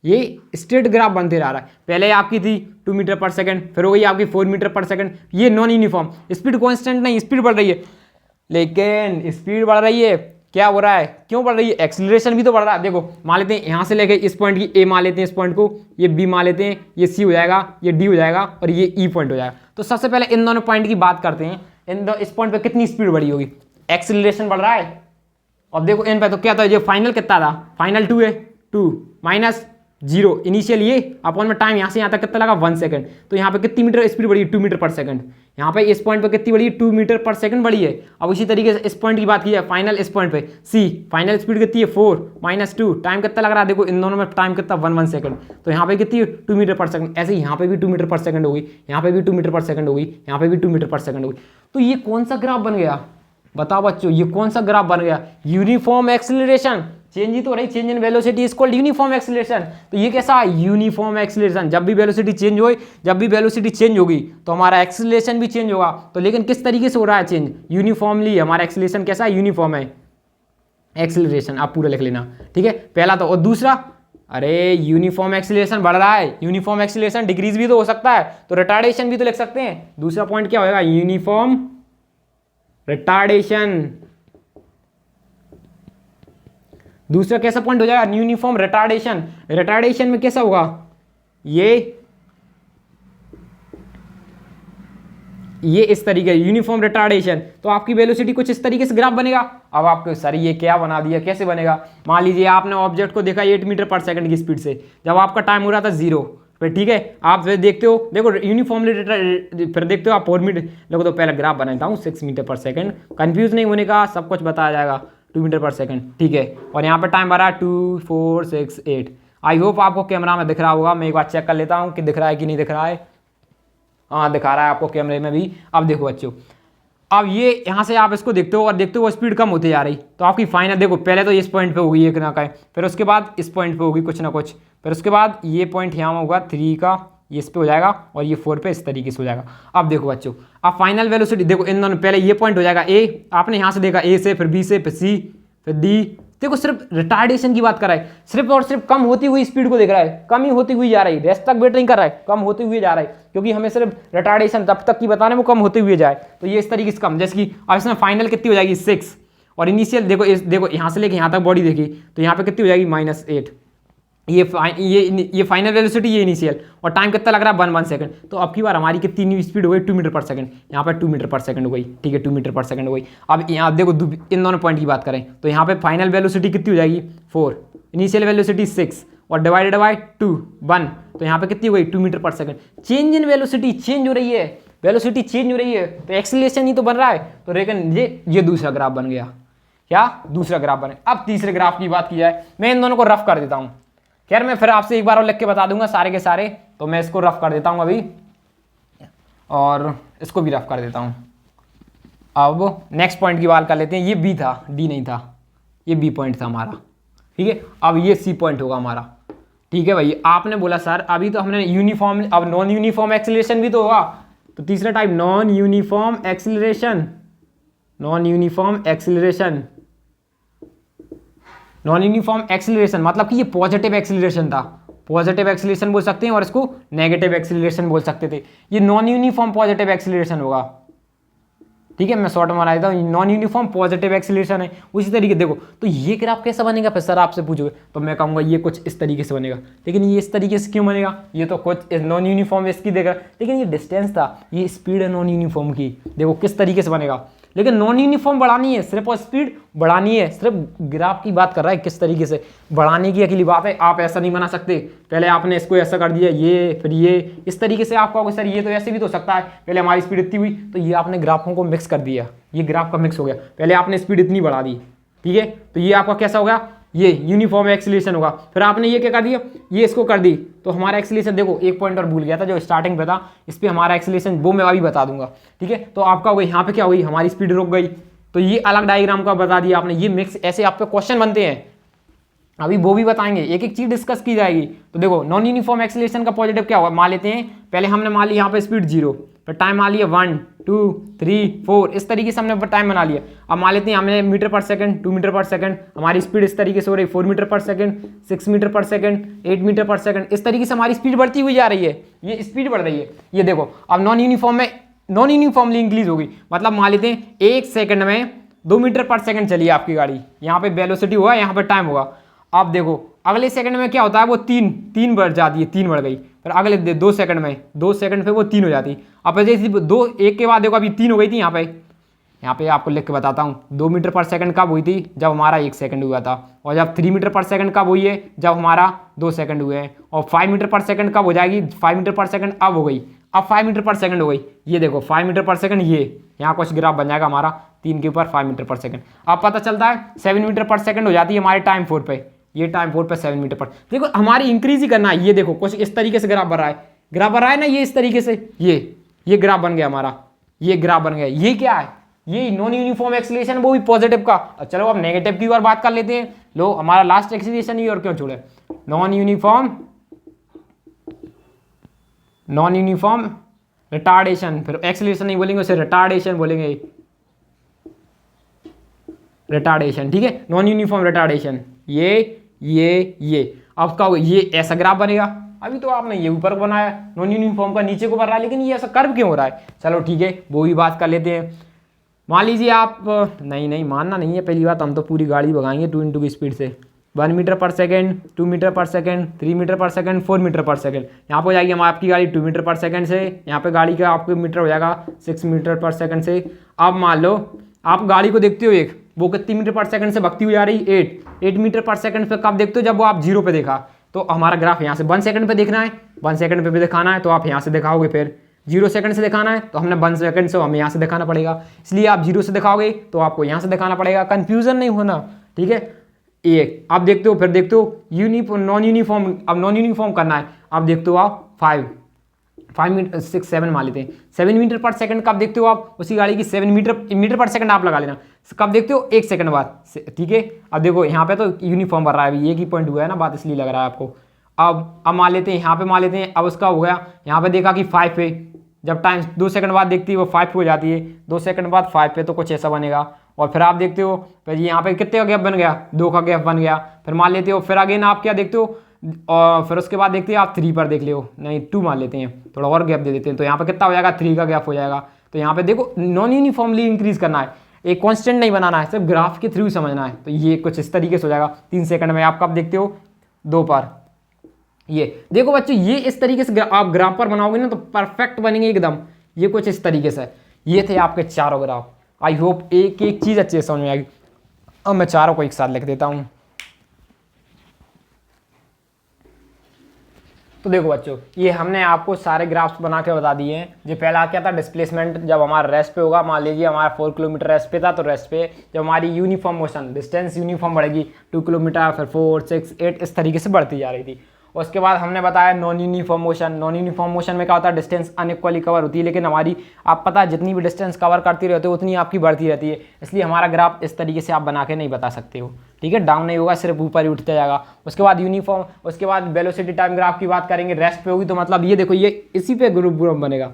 S1: ये स्ट्रेट ग्राफ बनते जा रहा है। पहले आपकी थी 2 मीटर पर सेकंड, फिर हो गई आपकी 4 मीटर पर सेकंड। ये नॉन यूनिफॉर्म, स्पीड कांस्टेंट नहीं, स्पीड बढ़ रही है, लेकिन स्पीड बढ़ रही है, क्या हो रहा है, क्यों बढ़ रही है, एक्सीलरेशन भी तो बढ़ रहा है। देखो मान लेते हैं यहाँ से लेके इस पॉइंट की ए मान लेते हैं, इस पॉइंट को, ये बी मान लेते हैं, ये सी हो जाएगा, ये डी हो जाएगा, और ये ई पॉइंट हो जाएगा। तो सबसे पहले इन दोनों पॉइंट की बात करते हैं। इस पॉइंट पे कितनी स्पीड बढ़ी होगी, एक्सीलरेशन बढ़ रहा है। अब देखो इन पे तो क्या था, ये फाइनल कितना था, फाइनल 2 है, 2 माइनस 0 इनिशियल, ये अपॉन में टाइम यहाँ से यहाँ तक कितना लगा 1 सेकंड। तो यहाँ पे कितनी मीटर स्पीड बढ़ी है, 2 मीटर पर सेकंड। यहाँ पे इस पॉइंट पे कितनी बढ़ी है, 2 मीटर पर सेकंड बढ़ी है। अब उसी तरीके से इस पॉइंट की बात की जाए, फाइनल इस पॉइंट पे सी, फाइनल स्पीड कितनी है 4 माइनस 2, टाइम कितना लग रहा है, देखो इन दोनों में टाइम कितना 1 सेकंड। तो यहाँ पे कितनी 2 मीटर पर सेकंड। ऐसे यहाँ पे भी 2 मीटर पर सेकंड होगी, यहाँ पे भी 2 मीटर पर सेकंड होगी, यहाँ पे भी 2 मीटर पर सेकंड होगी। तो ये कौन सा ग्राफ बन गया, बताओ बच्चों, ये कौन सा ग्राफ बन गया, यूनिफॉर्म एक्सीलरेशन। चेंज ही तो रही, change in velocity is called uniform acceleration. तो ये कैसा, यूनिफॉर्म एक्सीलरेशन। जब भी वेलोसिटी चेंज होगी, जब भी वेलोसिटी चेंज होगी तो हमारा एक्सीलरेशन भी चेंज होगा। तो लेकिन किस तरीके से हो रहा है चेंज, यूनिफॉर्मली। हमारा एक्सीलरेशन कैसा है, यूनिफॉर्म है एक्सीलरेशन। आप पूरा लिख लेना, ठीक है, पहला तो। और दूसरा, अरे यूनिफॉर्म एक्सीलरेशन बढ़ रहा है, यूनिफॉर्म एक्सीलरेशन डिक्रीज भी तो हो सकता है, तो रिटार्डेशन भी तो लिख सकते हैं। दूसरा पॉइंट क्या होगा, यूनिफॉर्म रिटार्डेशन। दूसरा कैसा पॉइंट हो जाएगा, यूनिफॉर्म रिटार्डेशन। रिटार्डेशन में कैसा होगा, ये इस तरीके यूनिफॉर्म रिटार्डेशन। तो आपकी वेलोसिटी कुछ इस तरीके से ग्राफ बनेगा। अब आपको सर ये क्या बना दिया, कैसे बनेगा। मान लीजिए आपने ऑब्जेक्ट को देखा 8 मीटर पर सेकंड की स्पीड से, जब आपका टाइम हो रहा था 0 फिर, ठीक है, आप फिर देखते हो, देखो यूनिफॉर्मली, फिर देखते हो आप 4 मीटर। देखो तो पहला ग्राफ बनाता हूँ 6 मीटर पर सेकंड, कंफ्यूज नहीं होने का, सब कुछ बताया जाएगा। 2 मीटर पर सेकंड, ठीक है, और यहाँ पर टाइम भरा 2, 4, 6, 8। आई होप आपको कैमरा में दिख रहा होगा, मैं एक बार चेक कर लेता हूँ कि दिख रहा है कि नहीं दिख रहा है। हाँ, दिखा रहा है आपको कैमरे में भी। अब देखो बच्चों, अब ये यहाँ से आप इसको देखते हो और देखते हो वो स्पीड कम होती जा रही। तो आपकी फाइनल देखो, पहले तो इस पॉइंट पे होगी एक ना का, फिर उसके बाद इस पॉइंट पे होगी कुछ ना कुछ, फिर उसके बाद ये पॉइंट यहाँ होगा 3 का, ये इस पे हो जाएगा, और ये 4 पे इस तरीके से हो जाएगा। अब देखो बच्चों, अब फाइनल वेलोसिटी देखो, इन दोनों पहले ये पॉइंट हो जाएगा ए, आपने यहाँ से देखा ए से, फिर बी से, फिर सी, फिर डी। देखो सिर्फ रिटार्डेशन की बात कर रहा है, सिर्फ और सिर्फ कम होती हुई स्पीड को देख रहा है, कम ही होती हुई जा रही है, रेस्ट तक वेट नहीं कर रहा है, कम होते हुए जा रहा है, क्योंकि हमें सिर्फ रिटार्डेशन तब तक की बताना है वो कम होते हुए जाए। तो ये इस तरीके से कम, जैसे कि अब इसमें फाइनल कितनी हो जाएगी 6, और इनिशियल देखो यहाँ से लेके यहाँ तक बॉडी देखी तो यहाँ पे कितनी हो जाएगी -8। ये फाइनल वेलोसिटी, ये इनिशियल, और टाइम कितना लग रहा है 1 सेकंड। तो अब की बार हमारी कितनी स्पीड हो गई 2 मीटर पर सेकंड, यहाँ पर 2 मीटर पर सेकंड हो गई, ठीक है 2 मीटर पर सेकंड हो गई। अब यहाँ देखो इन दोनों पॉइंट की बात करें तो यहाँ पे फाइनल वेलोसिटी कितनी हो जाएगी 4, इनिशियल वेलोसिटी 6 और डिवाइडेड बाय 2 1, तो यहाँ पे कितनी हो गई 2 मीटर पर second. Change in velocity, change हो रही है, वेलोसिटी चेंज हो रही है तो एक्सीलरेशन ही तो बन रहा है। तो लेकिन ये दूसरा ग्राफ बन गया, क्या दूसरा ग्राफ बने। अब तीसरे ग्राफ की बात की जाए, मैं इन दोनों को रफ कर देता हूँ। खैर मैं फिर आपसे एक बार और लिख के बता दूंगा सारे के सारे, तो मैं इसको रफ कर देता हूँ अभी, और इसको भी रफ कर देता हूँ। अब नेक्स्ट पॉइंट की बात कर लेते हैं। ये बी था, डी नहीं था, ये बी पॉइंट था हमारा, ठीक है। अब ये सी पॉइंट होगा हमारा, ठीक है भाई। आपने बोला सर अभी तो हमने यूनिफॉर्म, अब नॉन यूनिफॉर्म एक्सीलरेशन भी तो होगा, तो तीसरा type non uniform acceleration. Non uniform acceleration, non uniform acceleration मतलब कि ये पॉजिटिव एक्सीलरेशन था, पॉजिटिव एक्सीलरेशन बोल सकते हैं, और इसको नेगेटिव एक्सीलरेशन बोल सकते थे। ये नॉन यूनिफॉर्म पॉजिटिव एक्सीलरेशन होगा, ठीक है। मैं शॉर्ट में बना देता हूँ, नॉन यूनिफॉर्म पॉजिटिव एक्सीलरेशन है। उसी तरीके देखो, तो ये ग्राफ कैसा बनेगा फिर सर आपसे पूछोगे तो मैं कहूँगा ये कुछ इस तरीके से बनेगा। लेकिन ये इस तरीके से क्यों बनेगा, ये तो कुछ नॉन यूनिफॉर्म इसकी देगा, लेकिन ये डिस्टेंस था, ये स्पीड है नॉन यूनिफॉर्म की, देखो किस तरीके से बनेगा। लेकिन नॉन यूनिफॉर्म बढ़ानी है, सिर्फ और स्पीड बढ़ानी है, सिर्फ ग्राफ की बात कर रहा है किस तरीके से बढ़ाने की अकेली बात है। आप ऐसा नहीं बना सकते, पहले आपने इसको ऐसा कर दिया, ये फिर ये, इस तरीके से आप कहोगे सर ये तो ऐसे भी तो सकता है, पहले हमारी स्पीड इतनी हुई, तो ये आपने ग्राफों को मिक्स कर दिया, ये ग्राफ का मिक्स हो गया, पहले आपने स्पीड इतनी बढ़ा दी, ठीक है। तो ये आपका कैसा होगा, ये यूनिफॉर्म एक्सीलरेशन होगा। फिर आपने ये क्या कर दिया, ये इसको कर दी, तो हमारा एक्सीलरेशन देखो एक पॉइंट और भूल गया था जो स्टार्टिंग पे था, इस पे हमारा एक्सीलरेशन वो मैं अभी बता दूंगा, ठीक है। तो आपका हो गई यहाँ पे क्या हुई, हमारी स्पीड रुक गई, तो ये अलग डायग्राम का बता दिया आपने। ये मिक्स ऐसे आप पे क्वेश्चन बनते हैं, अभी वो भी बताएंगे, एक एक चीज डिस्कस की जाएगी। तो देखो नॉन यूनिफॉर्म एक्सीलरेशन का पॉजिटिव क्या हुआ, मान लेते हैं पहले हमने मान लिया यहाँ पे स्पीड 0, फिर टाइम मान लिया 1 2 3 4, इस तरीके से हमने टाइम बना लिया। अब मान लेते हैं हमने मीटर पर सेकंड, 2 मीटर पर सेकंड, हमारी स्पीड इस तरीके से हो रही है 4 मीटर पर सेकंड, 6 मीटर पर सेकंड, 8 मीटर पर सेकंड, इस तरीके से हमारी स्पीड बढ़ती हुई जा रही है, ये स्पीड बढ़ रही है। ये देखो अब नॉन यूनिफॉर्म में नॉन यूनिफॉर्मली इंक्रीज होगी, मतलब मान लेते हैं 1 सेकंड में 2 मीटर पर सेकंड चलिए आपकी गाड़ी, यहाँ पे वेलोसिटी होगा, यहाँ पे टाइम होगा। अब देखो अगले सेकंड में क्या होता है, वो तीन बढ़ जाती है, 3 बढ़ गई, फिर अगले 2 सेकंड में 2 सेकंड पे वो 3 हो जाती है। अब जैसे 2 1 के बाद देखो अभी 3 हो गई थी, यहाँ पे आपको लिख के बताता हूँ। 2 मीटर पर सेकंड कब हुई थी, जब हमारा 1 सेकंड हुआ था, और जब 3 मीटर पर सेकंड कब हुई है, जब हमारा 2 सेकंड हुए हैं, और 5 मीटर पर सेकंड कब हो जाएगी, 5 मीटर पर सेकंड अब हो गई, अब 5 मीटर पर सेकंड हो गई। ये देखो 5 मीटर पर सेकंड, ये यहाँ कुछ ग्राफ बन जाएगा हमारा 3 के ऊपर 5 मीटर पर सेकंड। अब पता चलता है 7 मीटर पर सेकंड हो जाती है हमारे टाइम 4 पे, ये टाइम 4 पे 7 मीटर पर। देखो हमारी इंक्रीज ही करना है, ये देखो कुछ इस तरीके से ग्राफ बन रहा है, ग्राफ बन रहा है ना, ये इस तरीके से, ये ग्राफ बन गया हमारा, ये ग्राफ बन गया। ये क्या है, ये नॉन यूनिफॉर्म एक्सीलरेशन, वो भी पॉजिटिव का। चलो अब नेगेटिव की ओर बात कर लेते हैं। लो हमारा लास्ट एक्सीलरेशन ही और क्यों छोड़े, नॉन यूनिफॉर्म रिटार्डेशन, फिर एक्सीलरेशन नहीं बोलेंगे उसे रिटार्डेशन बोलेंगे, रिटार्डेशन, ठीक है, नॉन यूनिफॉर्म रिटार्डेशन। ये अब का ये ऐसा ग्राफ बनेगा। अभी तो आपने ये ऊपर बनाया नॉन यूनिफॉर्म का, नीचे को बन रहा है, लेकिन ये ऐसा कर्व क्यों हो रहा है। चलो ठीक है वो भी बात कर लेते हैं। मान लीजिए आप, नहीं मानना नहीं है, पहली बात हम तो पूरी गाड़ी भगाएंगे 2 इंटू की स्पीड से, 1 मीटर पर सेकंड, 2 मीटर पर सेकंड, 3 मीटर पर सेकंड, 4 मीटर पर सेकंड। यहाँ पर हो जाएगी हमारी आपकी गाड़ी 2 मीटर पर सेकंड से, यहाँ पे गाड़ी का आपको मीटर हो जाएगा 6 मीटर पर सेकंड से। अब मान लो आप गाड़ी को देखते हो एक, वो कितनी मीटर पर सेकंड से भगती हुई जा रही, 8 मीटर पर सेकंड पे कब देखते हो, जब वो आप 0 पे देखा। तो हमारा ग्राफ यहाँ से 1 सेकंड पे देखना है, 1 सेकंड पे भी दिखाना है, तो आप यहाँ से दिखाओगे। फिर 0 सेकंड से दिखाना है तो हमने 1 सेकंड से हमें यहाँ से दिखाना पड़ेगा, इसलिए आप 0 से दिखाओगे तो आपको यहाँ से दिखाना पड़ेगा, कंफ्यूजन नहीं होना, ठीक है। एक आप देखते हो, फिर देखते हो नॉन यूनिफॉर्म, अब नॉन यूनिफॉर्म करना है। अब देखते हो आप 5 मीटर 6 7 मान लेते हैं, 7 मीटर पर सेकंड कब देखते हो आप, उसी गाड़ी की 7 मीटर पर सेकंड आप लगा लेना, कब देखते हो 1 सेकंड बाद, ठीक है। अब देखो यहाँ पे तो यूनिफॉर्म भर रहा है, अभी एक ही पॉइंट हुआ है ना, बात इसलिए लग रहा है आपको। अब मान लेते हैं यहाँ पे, मान लेते हैं अब उसका हो गया, यहाँ पे देखा कि 5 पे, जब टाइम 2 सेकंड बाद देखती है वो 5 पे हो जाती है, 2 सेकंड बाद 5 पे, तो कुछ ऐसा बनेगा। और फिर आप देखते हो फिर यहाँ पे कितने का गैप बन गया, 2 का गैप बन गया। फिर मान लेते हो, फिर अगेन आप क्या देखते हो, और फिर उसके बाद देखते हैं आप 3 पर देख ले हो, नहीं 2 मान लेते हैं, थोड़ा और गैप दे देते हैं, तो यहाँ पे कितना हो जाएगा, 3 का गैप हो जाएगा। तो यहाँ पे देखो नॉन यूनिफॉर्मली इंक्रीज करना है, एक कांस्टेंट नहीं बनाना है, सिर्फ ग्राफ के थ्रू समझना है। तो ये कुछ इस तरीके से हो जाएगा 3 सेकंड में। आप कब देखते हो, 2 पर। ये देखो बच्चों, ये इस तरीके से आप ग्राफ पर बनाओगे ना तो परफेक्ट बनेंगे एकदम। ये कुछ इस तरीके से, ये थे आपके चारों ग्राफ। आई होप एक एक चीज अच्छे से समझ में आएगी। अब मैं चारों को एक साथ लिख देता हूं। तो देखो बच्चों, ये हमने आपको सारे ग्राफ्स बना के बता दिए हैं। जो पहला क्या था, डिस्प्लेसमेंट जब हमारा रेस्ट पे होगा, मान लीजिए हमारा 4 किलोमीटर रेस्ट पे था, तो रेस्ट पे जब हमारी यूनिफॉर्म मोशन डिस्टेंस यूनिफॉर्म बढ़ेगी, 2 किलोमीटर, फिर 4, 6, 8 इस तरीके से बढ़ती जा रही थी। उसके बाद हमने बताया non uniform motion. Non uniform motion में क्या होता है, डिस्टेंस अनइक्वली कवर होती है, लेकिन हमारी आप पता है जितनी भी डिस्टेंस कवर करती रहते हो उतनी आपकी बढ़ती रहती है। इसलिए हमारा ग्राफ इस तरीके से आप बना के नहीं बता सकते हो, ठीक है, डाउन नहीं होगा, सिर्फ ऊपर ही उठता जाएगा। उसके बाद यूनिफॉर्म, उसके बाद वेलोसिटी टाइम ग्राफ की बात करेंगे, रेस्ट पे होगी, तो मतलब ये देखो ये इसी पे ग्रुप बनेगा।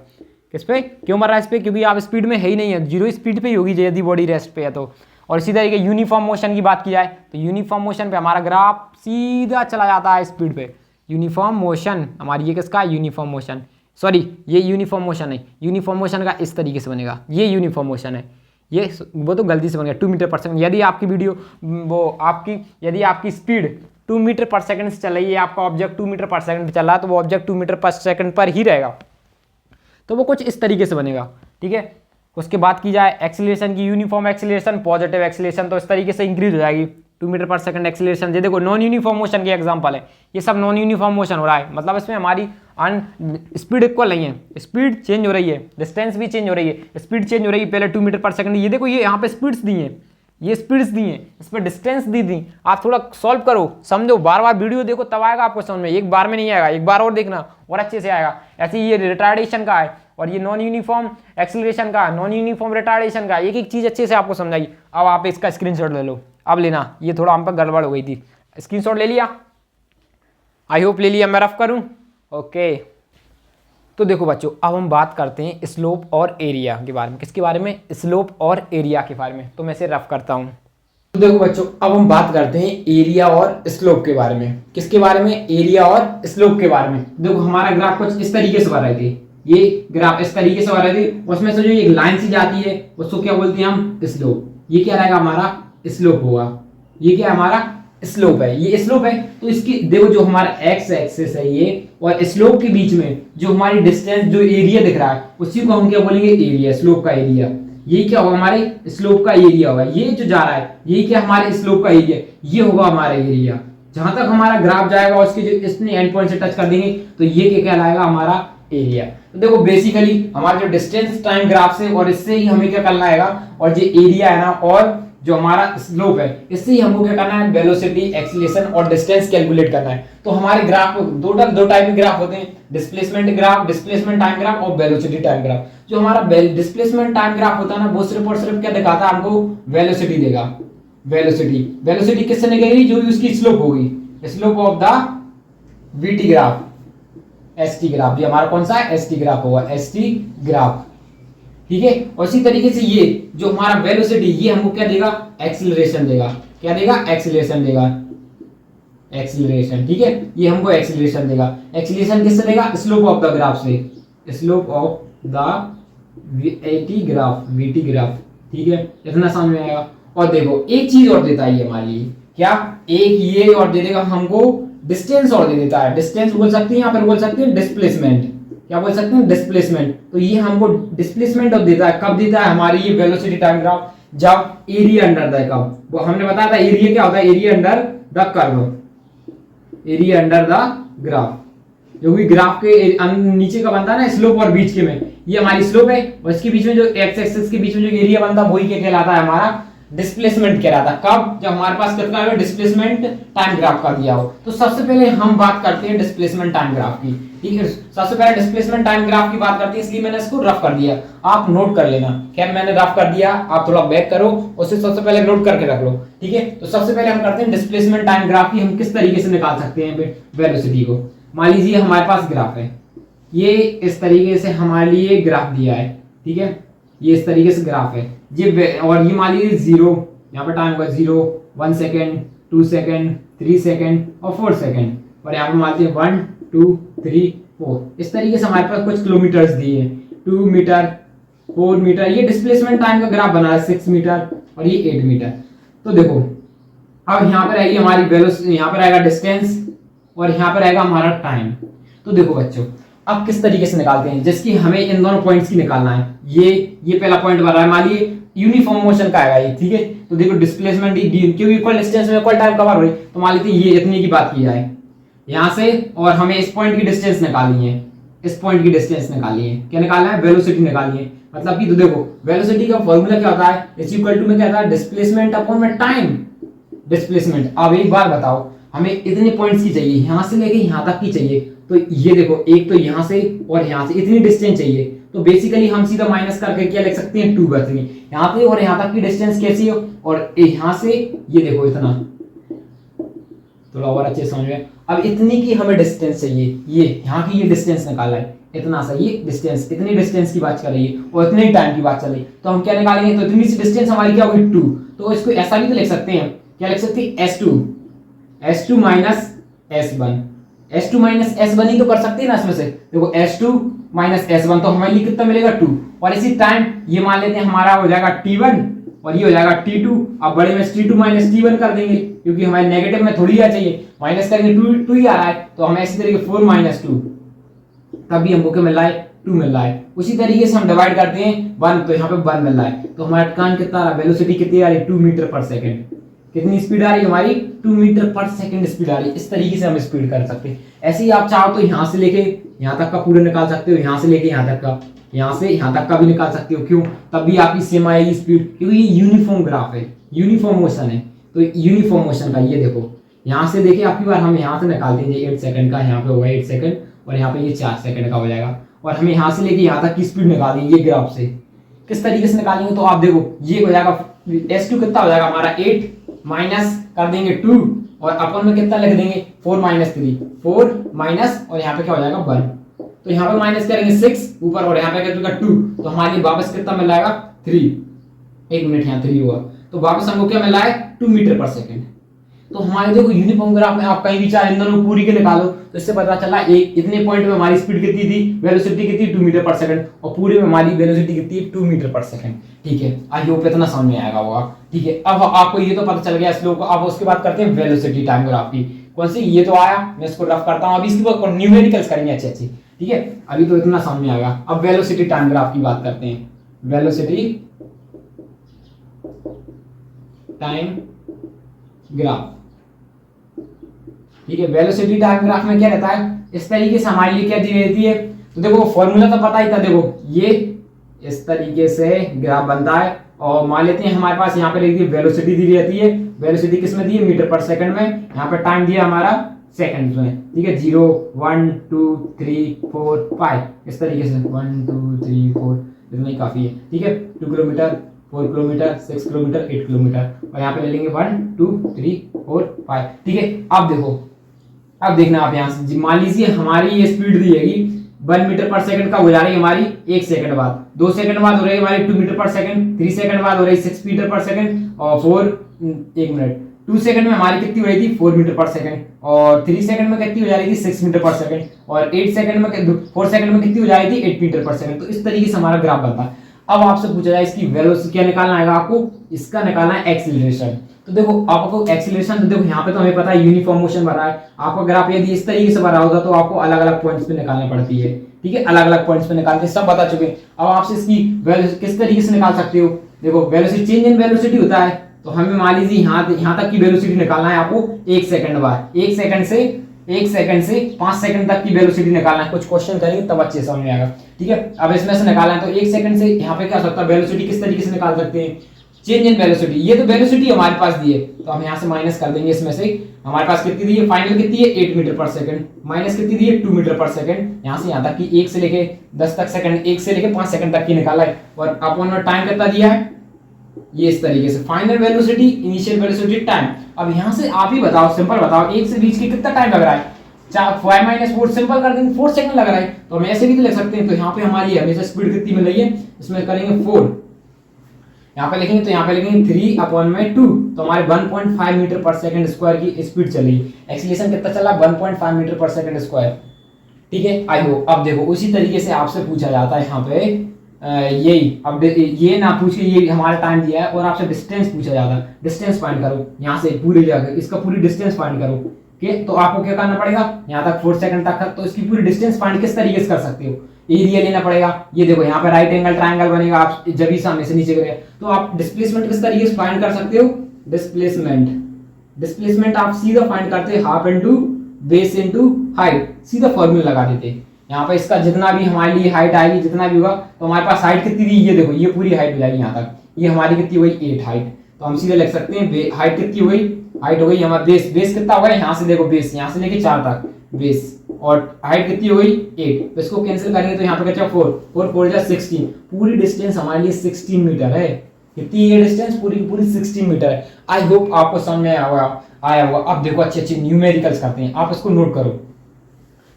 S1: किस पे, क्यों बन रहा है इस पे, क्योंकि आप स्पीड में है ही नहीं है, 0 स्पीड पे ही होगी यदि बॉडी रेस्ट पे है तो। और इसी तरीके यूनिफॉर्म मोशन की बात की जाए तो यूनिफॉर्म मोशन पे हमारा ग्राफ सीधा चला जाता है स्पीड पे। यूनिफॉर्म मोशन हमारी ये किसका, यूनिफॉर्म मोशन, सॉरी ये यूनिफॉर्म मोशन है, यूनिफॉर्म मोशन का इस तरीके से बनेगा, ये यूनिफॉर्म मोशन है, ये वो तो गलती से बन गया 2 मीटर पर सेकंड। यदि आपकी वीडियो वो आपकी यदि आपकी स्पीड 2 मीटर पर सेकंड से चल रही है, आपका ऑब्जेक्ट 2 मीटर पर सेकंड पे चल रहा है, तो वो ऑब्जेक्ट 2 मीटर पर सेकंड पर ही रहेगा, तो वो कुछ इस तरीके से बनेगा, ठीक है। उसके बाद की जाए एक्सीलरेशन की, यूनिफॉर्म एक्सीलरेशन, पॉजिटिव एक्सीलरेशन, तो इस तरीके से इंक्रीज हो जाएगी 2 मीटर पर सेकंड एक्सीलरेशन। ये देखो नॉन यूनिफॉर्म मोशन के एग्जांपल है, ये सब नॉन यूनिफॉर्म मोशन हो रहा है, मतलब इसमें हमारी स्पीड इक्वल नहीं है, स्पीड चेंज हो रही है, डिस्टेंस भी चेंज हो रही है, स्पीड चेंज हो रही है। पहले 2 मीटर पर सेकंड, ये देखो ये यहाँ पे स्पीड्स दी हैं, ये स्पीड्स दी हैं, इस पर डिस्टेंस दी थी। आप थोड़ा सॉल्व करो, समझो, बार बार वीडियो देखो तब आएगा आपको समझ में, एक बार में नहीं आएगा, एक बार और देखना और अच्छे से आएगा। ऐसे ही ये रिटार्डेशन का है, और ये नॉन यूनिफॉर्म एक्सीलरेशन का, नॉन यूनिफॉर्म रिटार्डेशन का, एक एक चीज़ अच्छे से आपको समझाई। अब आप इसका स्क्रीनशॉट ले लो, अब लेना, ये थोड़ा हम पर गड़बड़ हो गई थी। स्क्रीनशॉट ले लिया, आई होप ले लिया, मैं रफ करूं, ओके। तो देखो बच्चों, अब हम बात करते हैं स्लोप और एरिया के बारे में। किसके बारे में, स्लोप और एरिया के बारे में। तो मैं इसे रफ करता हूं। तो देखो बच्चों, अब हम बात करते हैं एरिया और स्लोप के बारे में। किसके बारे में, एरिया और स्लोप के बारे में। देखो हमारा ग्राफ कुछ इस तरीके से बन रहे थे, ये ग्राफ इस तरीके से बन रहे थे, उसमें से जो एक लाइन सी जाती है उसको क्या बोलते हैं हम, स्लोप। ये क्या रहेगा, हमारा स्लोप होगा, ये क्या हमारा स्लोप है, ये स्लोप है। तो इसकी देखो जो हमारा एक्स एक्सिस है ये, और स्लोप के बीच में जो हमारी डिस्टेंस, जो एरिया दिख रहा है, उसी को हम क्या बोलेंगे, एरिया, स्लोप का एरिया। ये क्या होगा, हमारे स्लोप का एरिया होगा। ये जो जा रहा है ये क्या, हमारे स्लोप का एरिया, ये होगा हमारा एरिया। जहां तक हमारा ग्राफ जाएगा उसके जो इसने एंड पॉइंट से टच कर देंगे तो ये क्या कहलाएगा, हमारा एरिया। तो देखो बेसिकली हमारा जो डिस्टेंस टाइम ग्राफ से और इससे ही हमें क्या करना है, और जो एरिया है ना, और जो हमारा स्लोप है, इससे ही हमको क्या करना है, वेलोसिटी, एक्सीलरेशन और डिस्टेंस कैलकुलेट करना है। तो हमारे ग्राफ दो टाइप के ग्राफ होते हैं, displacement graph, displacement time graph और वेलोसिटी टाइम ग्राफ। जो हमारा डिस्प्लेसमेंट टाइम ग्राफ होता है ना, वो सिर्फ और सिर्फ क्या दिखाता है हमको, वेलोसिटी देगा। वेलोसिटी किससे निकलेगी, जो उसकी स्लोप होगी, slope of the VT graph, ST graph. ये हमारा कौन सा है, एसटी ग्राफ होगा, एसटी ग्राफ, ठीक है। और इसी तरीके से ये जो हमारा वेलोसिटी, ये हमको क्या देगा, एक्सीलरेशन देगा। क्या देगा, एक्सीलरेशन देगा, एक्सीलरेशन, ठीक है, ये हमको एक्सीलरेशन देगा। एक्सीलरेशन किससे देगा, स्लोप ऑफ द ग्राफ से, slope of the VT graph, ठीक है, इतना समझ में आएगा। और देखो एक चीज और देता है ये हमारे लिए, क्या, एक ये और दे देगा हमको, डिस्टेंस और दे देता है। डिस्टेंस बोल सकते हैं या फिर बोल सकते हैं डिस्प्लेसमेंट, क्या बोल सकते हैं, डिस्प्लेसमेंट। तो ये हमको डिस्प्लेसमेंट और देता है, कब देता है, हमारी ये वेलोसिटी टाइम ग्राफ जब एरिया अंडर द कर्व, वो हमने बताया था एरिया क्या होता है, area under the curve, area under the graph. जो भी ग्राफ के नीचे का बनता है ना स्लोप, और बीच के में ये हमारी स्लोप है, और इसके बीच में जो एक्स एक्सिस के बीच में जो एरिया बनता है वही क्या कहलाता है, हमारा डिस्प्लेसमेंट कहलाता है। कब, जब हमारे पास कितना डिस्प्लेसमेंट टाइम ग्राफ का दिया हो। तो सबसे पहले हम बात करते हैं डिस्प्लेसमेंट टाइम ग्राफ की, ठीक है। सबसे पहले डिस्प्लेसमेंट टाइम ग्राफ की बात करते हैं, इसलिए मैंने इसको रफ कर दिया, आप नोट कर लेना। क्या मैंने रफ कर दिया, आप थोड़ा बैक करो, उसे सबसे पहले नोट करके रख लो, ठीक है। तो सबसे पहले हम करते हैं डिस्प्लेसमेंट टाइम ग्राफ की हम किस तरीके से निकाल सकते हैं वेलोसिटी को। मान लीजिए हमारे पास ग्राफ है, ये इस तरीके से हमारे लिए ग्राफ दिया है, ठीक है। ये इस तरीके से ग्राफ है ये, और ये मान लीजिए 0, यहाँ पर टाइम होगा 0, 1 सेकेंड, 2 सेकेंड, 3 सेकेंड और 4 सेकेंड, और यहाँ पर मान लीजिए 1 2 3 4। इस तरीके से हमारे पास कुछ किलोमीटर्स दिए हैं, 2 मीटर, 4 मीटर। ये डिस्प्लेसमेंट टाइम का ग्राफ बना है 6 मीटर और ये 8 मीटर। तो देखो अब यहाँ पर आएगी हमारी वेलोसिटी, यहाँ पर आएगा डिस्टेंस और यहाँ पर आएगा हमारा टाइम। तो देखो बच्चों अब किस तरीके से निकालते हैं, जिसकी हमें इन दोनों पॉइंट्स की निकालना है। ये पहला पॉइंट बन रहा है, मान लीजिए यूनिफॉर्म मोशन का आएगा ये, ठीक है। तो देखो डिस्प्लेसमेंट क्योंकि इक्वल डिस्टेंस में इक्वल टाइम कवर हो रही, तो मान लीजिए ये इतनी की बात की जाए यहाँ से, और हमें इस पॉइंट की डिस्टेंस निकालनी है, इस पॉइंट की डिस्टेंस निकालनी है। क्या निकालना है? वेलोसिटी निकालनी है। मतलब कि तो देखो वेलोसिटी का फॉर्मूला क्या होता है, इज इक्वल टू में क्या होता है, डिस्प्लेसमेंट अपॉन में टाइम, डिस्प्लेसमेंट। अब एक बार बताओ हमें इतने पॉइंट्स की चाहिए, यहाँ से लेके यहाँ तक की चाहिए, तो ये देखो एक तो यहाँ से और यहाँ से इतनी डिस्टेंस चाहिए, तो बेसिकली हम सीधा माइनस करके क्या लिख सकते हैं, 2 बचेंगे। यहाँ से और यहाँ तक की डिस्टेंस कैसी हो, और यहाँ से ये देखो इतना, थोड़ा और अच्छे समझ में। अब इतनी की हमें डिस्टेंस चाहिए, ये यहाँ की ये डिस्टेंस निकाला है, इतना सा ये डिस्टेंस, इतनी डिस्टेंस की बात कर रही है और इतने टाइम की बात चल रही है, तो हम क्या निकालेंगे, तो इतनी सी डिस्टेंस हमारी क्या होगी 2। तो इसको ऐसा भी तो लिख सकते हैं, क्या लिख सकते हैं, S2 minus S1, S2 minus S1 ही तो कर सकते हैं ना इसमें से। देखो S2 माइनस S1 तो हमारे लिए कितना मिलेगा 2, और इसी टाइम ये मान लेते हैं हमारा हो जाएगा T1 और ये हो जाएगा T2। अब बड़े में T2 माइनस T1 कर देंगे, क्योंकि हमारे नेगेटिव में थोड़ी आ चाहिए, माइनस करेंगे 2 ही आ रहा है, तो हमें इसी तरीके 4 माइनस 2, तभी हमको क्या मिल रहा है, 2 मिल रहा है। उसी तरीके से हम डिवाइड करते हैं 1, तो यहाँ पे 1 मिल रहा है, तो हमारा टाइम कितना आ रहा है, वेलोसिटी कितनी आ रही है, 2 मीटर पर सेकेंड। कितनी स्पीड आ रही है हमारी, 2 मीटर पर सेकंड स्पीड आ रही है। इस तरीके से हम स्पीड कर सकते हैं। ऐसे ही आप चाहो तो यहाँ से लेके यहाँ तक का पूरा निकाल सकते हो, यहाँ से लेके यहाँ तक का, यहाँ से यहाँ तक का भी निकाल सकते हो। क्यों? तब भी आपकी सेम आएगी स्पीड, क्योंकि ये यूनिफॉर्म ग्राफ है, यूनिफॉर्म मोशन है। तो यूनिफॉर्म मोशन का ये देखो, यहाँ से देखिए आपकी बार हम यहाँ से निकालते हैं 8 सेकंड का, यहाँ पे होगा 8 सेकंड और यहाँ पे ये 4 सेकंड का हो जाएगा, और हमें यहाँ से लेके यहाँ तक की स्पीड निकालनी है। ये ग्राफ से किस तरीके से निकालेंगे, तो आप देखो ये हो जाएगा S2 कितना हो जाएगा हमारा 8 माइनस कर देंगे 2 और अपन में कितना लिख देंगे 4 माइनस 3, 4 माइनस और यहाँ पे क्या हो जाएगा 1, तो यहाँ पे माइनस करेंगे 6 ऊपर और यहाँ पे क्या होगा 2, तो हमारे लिए वापस कितना मिल जाएगा 3। 1 मिनट यहाँ 3 हुआ, तो वापस हमको क्या मिल रहा है 2 मीटर पर सेकंड। तो हमारे देखो यूनिफॉर्म ग्राफ में आप कहीं भी चाहे इन दोनों पूरी के निकालो, तो इससे पता चला एक इतने पॉइंट में हमारी स्पीड कितनी थी, वेलोसिटी कितनी 2 मीटर पर सेकंड, और पूरे में हमारी वेलोसिटी कितनी 2 मीटर पर सेकंड। ठीक है, आई होप इतना समझ में आएगा होगा। ठीक है, अब आपको ये तो पता चल गया स्लो को। अब उसके बाद करते हैं वेलोसिटी टाइम ग्राफ की। कौन सी, ये तो आया, मैं इसको रफ करता हूं। अभी इसके बाद न्यूमेरिकल्स करेंगे अच्छे अच्छे। ठीक है, अभी तो इतना समझ में आएगा। अब वेलोसिटी टाइम ग्राफ की बात करते हैं। वेलोसिटी टाइम ग्राफ, ठीक है। वेलोसिटी टाइम ग्राफ में क्या रहता है, इस तरीके से हमारे लिए क्या दी रहती है, तो देखो फॉर्मूला तो पता ही था। देखो ये इस तरीके से ग्राफ बनता है, और मान लेते हैं हमारे पास यहाँ पे देखिए वेलोसिटी दी रहती है। वेलोसिटी किसमें दी है, मीटर पर सेकंड में। यहाँ पे टाइम दिया हमारा सेकंड में। ठीक है, 0 1 2 3 4 5 इस तरीके से 1 2 3 4 इतना ही काफी है। ठीक है, 2 किलोमीटर, 4 किलोमीटर, 6 किलोमीटर, 8 किलोमीटर, और यहाँ पे ले लेंगे 1 2 3 4 5। ठीक है, अब देखो, अब देखना आप यहाँ से, मान लीजिए हमारी ये स्पीड दी है 1 मीटर पर सेकंड का हो जा रही है हमारी 1 सेकंड बाद, 2 सेकंड बाद हो रही है हमारी 2 मीटर पर सेकंड, 3 सेकंड बाद हो रही है 6 मीटर पर सेकंड, और 1 मिनट 2 सेकंड में हमारी कितनी हो रही थी 4 मीटर पर सेकंड, और 3 सेकंड में कितनी हो जा रही थी 6 मीटर पर सेकंड, और 8 सेकंड में 4 सेकंड में कितनी हो जा रही थी 8 मीटर पर सेकंड। तो इस तरीके से हमारा ग्राफ बनता है। अब आपसे पूछा जाए इसकी वेलोसिटी क्या निकालना है आपको, इसका निकालना है एक्सीलरेशन। तो देखो आपको एक्सीलरेशन, तो देखो यहाँ पे तो हमें पता है यूनिफॉर्म मोशन भरा है। आपका ग्राफ यदि इस तरीके से भरा होगा तो आपको अलग अलग पॉइंट्स पे निकालना पड़ती है। ठीक है, अलग अलग पॉइंट्स पे निकाल के सब बता चुके हैं। अब आपसे इसकी वेलोसिटी किस तरीके से निकाल सकते हो, देखो वेलोसिटी चेंज इन वेलोसिटी होता है, तो हमें मान लीजिए यहाँ तक की वेलोसिटी निकालना है आपको 1 सेकंड बाद, 1 सेकंड से 5 सेकंड तक की वेलोसिटी निकालना है। कुछ क्वेश्चन करेंगे तब अच्छे समझ में आएगा। ठीक है, अब इसमें से निकालना है, तो 1 सेकंड से यहाँ पे क्या हो सकता है, वेलोसिटी किस तरीके से निकाल सकते हैं, चेंज इन वेलोसिटी। ये तो वेलोसिटी हमारे पास दी है, तो हम यहाँ से माइनस कर देंगे। इसमें से हमारे पास कितनी दी है, फाइनल कितनी है 8 मीटर पर सेकंड, माइनस कितनी दी है 2 मीटर पर सेकंड। यहाँ से यहाँ तक की 1 से लेके 10 तक सेकंड, 1 से लेके 5 सेकंड तक की निकाला है, और अपन में टाइम कितना दिया है, ये इस तरीके से final velocity, initial velocity, time. अब यहाँ से आप ही बताओ, सिंपल बताओ, 1 से बीच की कितना टाइम लग रहा है, 5 - 4 सिंपल कर देंगे, 4 सेकंड लग रहा है, तो हम ऐसे भी तो लिख सकते हैं। तो यहाँ पे हमारी हमेशा स्पीड कितनी मिल रही है, इसमें करेंगे 4, यहाँ पे लिखेंगे तो यहाँ पे लिखेंगे 3/2, तो हमारे 1.5 मीटर पर सेकंड स्क्वायर की स्पीड चली। एक्सीलरेशन कितना चला, 1.5 मीटर पर सेकंड स्क्वायर। ठीक है, आई होप। अब देखो उसी तरीके से आपसे पूछा जाता है यहाँ पे यही, अब ये ना पूछिए ये हमारा टाइम दिया है और आपसे डिस्टेंस पूछा जाता है, डिस्टेंस फाइंड करो यहाँ से पूरी जगह, इसका पूरी डिस्टेंस फाइंड करो। तो आपको क्या करना पड़ेगा, यहाँ तक 4 सेकंड तक, तो इसकी पूरी डिस्टेंस फाइंड किस तरीके से कर सकते हो, एरिया लेना पड़ेगा। ये देखो यहाँ पे राइट एंगल ट्रायंगल बनेगा, आप जब भी सामने से नीचे करें तो आप डिस्प्लेसमेंट किस तरीके से फाइंड कर सकते हो, डिस्प्लेसमेंट आप सीधा फाइंड करते हैं, half into base into height, सीधा फॉर्मूला लगा देते। यहाँ पे इसका जितना भी हमारे लिए हाइट आएगी, जितना भी होगा, तो हमारे पास हाइट कितनी थी, ये देखो ये पूरी हाइट हो जाएगी यहाँ तक, ये हमारी कितनी हुई 8 हाइट, तो हम सीधे लिख सकते हैं हाइट कितनी हुई, हाइट हो गई हमारा बेस कितना होगा, यहाँ से देखो बेस यहाँ से लेके 4 तक बेस, और हाइट कितनी हो गई 8, तो इसको कैंसिल करेंगे तो यहाँ पे बचा 4 जा 16, पूरी डिस्टेंस हमारे लिए 16 मीटर है। कितनी ये डिस्टेंस, पूरी की पूरी 16 मीटर है। आई होप आपको समझ में आया होगा। अब देखो अच्छे अच्छे न्यूमेरिकल्स करते हैं, आप इसको नोट करो,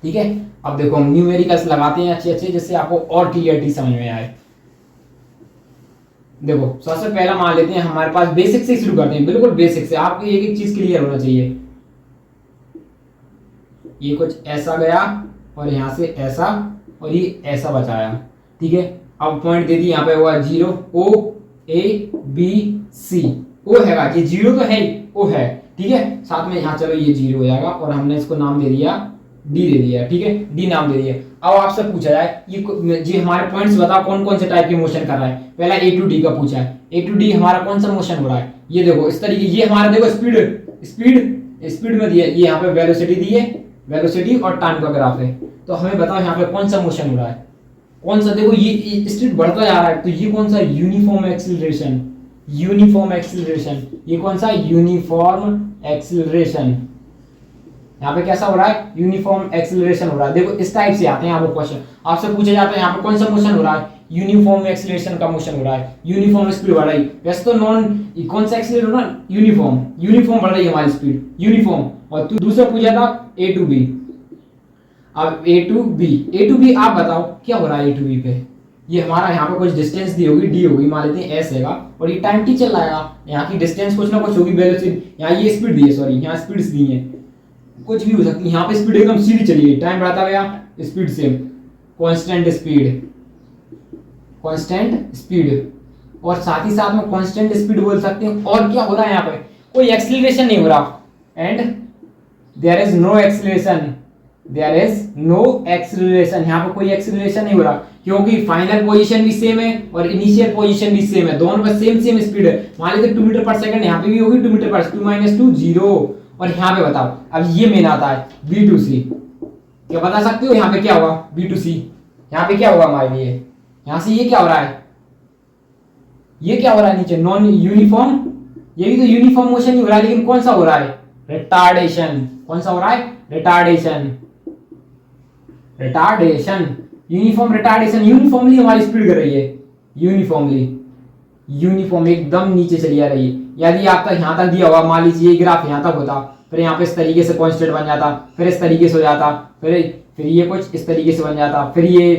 S1: ठीक है। अब देखो हम न्यूमेरिकल्स लगाते हैं अच्छे अच्छे, जिससे आपको और क्लियरिटी समझ में आए। देखो सबसे पहला मान लेते हैं, हमारे पास बेसिक से शुरू करते हैं, बिल्कुल बेसिक से, आपको एक एक चीज क्लियर होना चाहिए। ये कुछ ऐसा गया और यहां से ऐसा, और ये ऐसा बचाया, ठीक है। अब पॉइंट दे दी, यहाँ पे हुआ 0, O A B C, O हैगा, ये 0 तो है ही, O है, ठीक है। साथ में यहाँ चलो ये 0 हो जाएगा, और हमने इसको नाम दे दिया D दे दिया, ठीक है, D नाम दे दिया। अब आपसे पूछा जाए ये हमारे पॉइंट्स बताओ कौन कौन से टाइप के मोशन कर रहा है। पहला A to D का पूछा है, A to D हमारा कौन सा मोशन हो रहा है, ये देखो इस तरीके, ये हमारा देखो स्पीड में दिया, ये यहाँ पे वेलोसिटी दी है, वेलोसिटी और टाइम का ग्राफ है। तो हमें बताओ यहाँ पे कौन सा मोशन हो रहा है, कौन सा, देखो ये स्पीड बढ़ता जा रहा है, तो ये कौन सा, यूनिफॉर्म एक्सीलरेशन, ये कौन सा, यूनिफॉर्म एक्सीलरेशन। यहाँ पे कैसा हो रहा है, यूनिफॉर्म एक्सीलरेशन हो रहा है। देखो इस टाइप से आते हैं आपको क्वेश्चन, आपसे पूछा जाता है यहाँ पे कौन सा मोशन हो रहा है, यूनिफॉर्म एक्सीलरेशन का मोशन हो रहा है, यूनिफॉर्म स्पीड बढ़ रही है। वैसे तो कौन सा एक्सीलरेशन हो रहा है, यूनिफॉर्म बढ़ रही है हमारी स्पीड, यूनिफॉर्म। और दूसरा पूछा था A to B, अब A to B आप बताओ क्या हो रहा है A to B पे। ये हमारा यहाँ पे कुछ डिस्टेंस दी होगी, D होगी, मान लेते हैं S हैगा, और ये टाइम t चल रहा है, यहाँ की डिस्टेंस कुछ ना कुछ होगी, वेलोसिटी, यहाँ ये स्पीड दी है, सॉरी यहाँ स्पीड्स दी है, कुछ भी हो सकती है। यहाँ पे स्पीड एकदम सीधी चली है, टाइम बढ़ता गया, स्पीड सेम, कांस्टेंट स्पीड, और साथ ही साथ में कांस्टेंट स्पीड बोल सकते हैं। और क्या हो रहा है यहाँ पे, कोई एक्सीलरेशन नहीं हो रहा, and there is no acceleration, यहाँ पे कोई एक्सीलरेशन नहीं हो रहा, क्योंकि फाइनल पोजीशन भी सेम है और इनिशियल पोजीशन भी सेम है, दोनों पर सेम स्पीड है। मान लीजिए 2 मीटर पर सेकंड, यहाँ पे भी होगी 2 मीटर पर, 2 - 2 0। और यहाँ पे बताओ, अब ये मेन आता है B to C, क्या बता सकते हो यहाँ पे क्या होगा, B to C, यहाँ पे क्या होगा हमारे लिए, यहाँ से ये क्या हो रहा है, ये क्या हो रहा है नीचे, नॉन यूनिफॉर्म, ये भी तो यूनिफॉर्म मोशन ही हो रहा है, लेकिन कौन सा हो रहा है, रिटार्डेशन। कौन सा हो रहा है, रिटार्डेशन, यूनिफॉर्म रिटार्डेशन, यूनिफॉर्मली हमारी स्पीड कर रही है, यूनिफॉर्म एकदम नीचे चली आ रही है। यदि आपका यहाँ तक दिया होगा, मान लीजिए ये ग्राफ यहाँ तक होता, फिर यहाँ पे इस तरीके से कांस्टेंट बन जाता, फिर इस तरीके से हो जाता, फिर ये कुछ इस तरीके से बन जाता, फिर ये,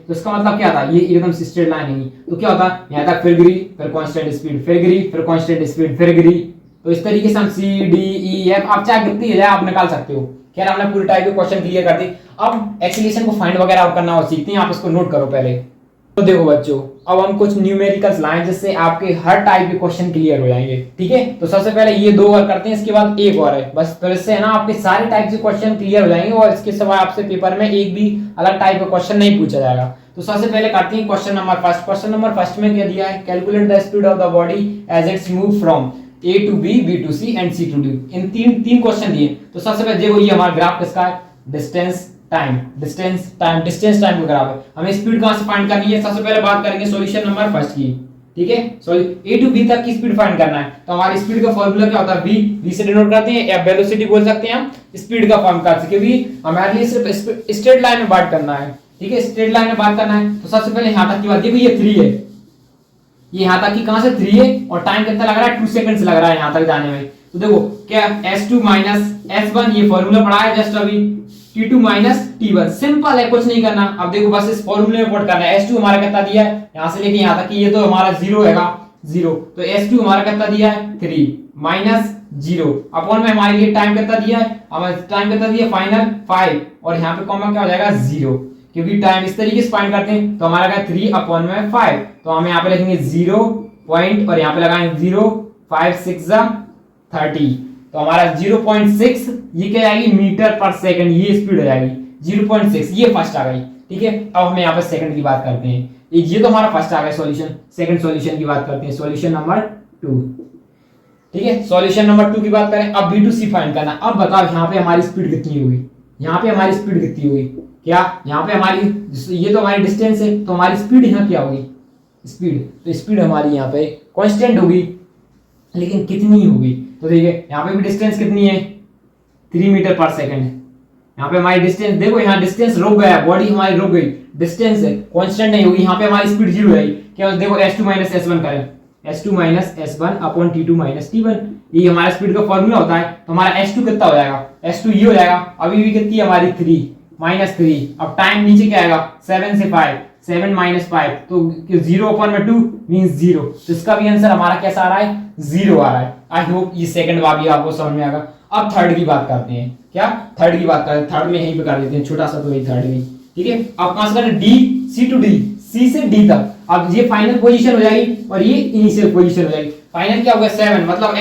S1: तो इसका मतलब क्या था, ये एकदम स्ट्रेट लाइन नहीं, तो क्या होता, यहाँ तक फिर गिरी, फिर कांस्टेंट स्पीड, फिर गिरी, फिर कांस्टेंट स्पीड, फिर गिरी। तो इस तरीके से हम C-D-E-F, आप चाहे कितनी है आप निकाल सकते हो। खैर हमने पूरी टाइप के क्वेश्चन क्लियर कर दी। अब एक्सीलरेशन को फाइंड वगैरह करना और सीखते हैं, आप इसको नोट करो पहले। तो देखो बच्चों, अब हम कुछ न्यूमेरिकल्स लाएं जिससे आपके हर टाइप के क्वेश्चन क्लियर हो जाएंगे, ठीक है। तो सबसे पहले ये 2 और करते हैं, इसके बाद एक और है, बस फिर इससे है ना आपके सारे टाइप के क्वेश्चन क्लियर हो जाएंगे, और इसके सिवा आपसे पेपर में एक भी अलग टाइप का क्वेश्चन नहीं पूछा जाएगा। तो सबसे पहले करते हैं क्वेश्चन नंबर फर्स्ट में क्या दिया है, calculate the speed of the body as it's move from A to B, B to C and C to D। इन तीन क्वेश्चन दिए। तो सबसे पहले देखो ये हमारा ग्राफ किसका है, डिस्टेंस टाइम का ग्राफ है। हमें स्पीड कहां से फाइंड करनी है, सबसे पहले बात करेंगे सॉल्यूशन नंबर फर्स्ट की, ठीक है। A to B तक की स्पीड फाइंड करना है, तो हमारी स्पीड का फार्मूला क्या होता है, V से डिनोट करते हैं, या वेलोसिटी बोल सकते हैं हम, स्पीड का फॉर्म कर सकते, क्योंकि हमारे लिए सिर्फ स्ट्रेट लाइन में बात करना है, ठीक है, स्ट्रेट लाइन में बात करना है। तो सबसे पहले यहां तक की बात, देखो ये 3 है, ये यहाँ तक की कहां से 3 है, और टाइम कितना लग रहा है, 2 सेकंड्स लग रहा है यहाँ तक जाने में। तो देखो क्या S2 माइनस S1 ये फॉर्मूला पढ़ा है जस्ट अभी, T2 माइनस T1, सिंपल है, कुछ नहीं करना। अब देखो बस इस फॉर्मूले में पुट करना है। S2 हमारा कितना दिया है, यहां से लेके यहां तक कि ये तो हमारा 0 हैगा, 0, तो S2 हमारा कितना दिया है 3 माइनस 0 अपॉन में हमारे लिए टाइम कितना दिया है, हमारा टाइम कितना दिया फाइनल 5, और यहाँ पे कॉमा क्या हो जाएगा 0, क्योंकि टाइम इस तरीके से फाइंड करते हैं। तो हमारा क्या 3 अपॉन में 5, तो हम यहाँ पे लिखेंगे 0 पॉइंट और यहाँ पे लगाएंगे 0, 5 6 30, तो हमारा 0.6 ये क्या आएगी मीटर पर सेकंड, ये स्पीड हो जाएगी 0.6, ये फर्स्ट आ गई। ठीक है, अब हम यहाँ पे सेकंड की बात करते हैं। ये तो हमारा फर्स्ट आ गया सॉल्यूशन, सेकंड सॉल्यूशन की बात करते हैं, सॉल्यूशन नंबर 2। ठीक है, सॉल्यूशन नंबर 2 की बात करें। अब B2C फाइंड करना। अब बताओ यहाँ पे हमारी स्पीड कितनी होगी, यहाँ पे हमारी स्पीड कितनी होगी, क्या यहाँ पे हमारी, ये तो हमारी डिस्टेंस है, तो हमारी स्पीड यहाँ क्या होगी, स्पीड, तो स्पीड हमारी यहाँ पे कांस्टेंट होगी, लेकिन कितनी होगी, तो देखिए यहाँ पे भी डिस्टेंस कितनी है 3 मीटर पर सेकंड। यहाँ पे हमारी डिस्टेंस देखो, यहाँ डिस्टेंस रुक गया, बॉडी हमारी रुक गई, डिस्टेंस है कांस्टेंट नहीं होगी, यहाँ पे हमारी स्पीड 0 है। क्या देखो S2 माइनस S1 करें, S2 minus S1 upon T2 minus T1, ये हमारा स्पीड का फॉर्मूला होता है। तो हमारा S2 कितना हो जाएगा, S2 ये हो जाएगा, अभी भी कितनी है हमारी 3 माइनस 3, अब टाइम नीचे क्या आएगा 7 से 5, 7 माइनस 5, तो 0 अपॉन में 2 मींस 0, तो इसका भी आंसर हमारा कैसा आ रहा है 0 आ रहा है। आई होप ये सेकंड वाला भी आपको समझ में आएगा। अब थर्ड की बात करते हैं, क्या थर्ड की बात करते हैं, थर्ड में यहीं पे कर देते हैं, छोटा सा तो यही थर्ड में। ठीक है, अब कहां से करें, D C to D, C से D तक। अब ये फाइनल पोजीशन हो जाएगी और ये इनिशियल पोजीशन हो जाएगी। फाइनल क्या होगा 7, मतलब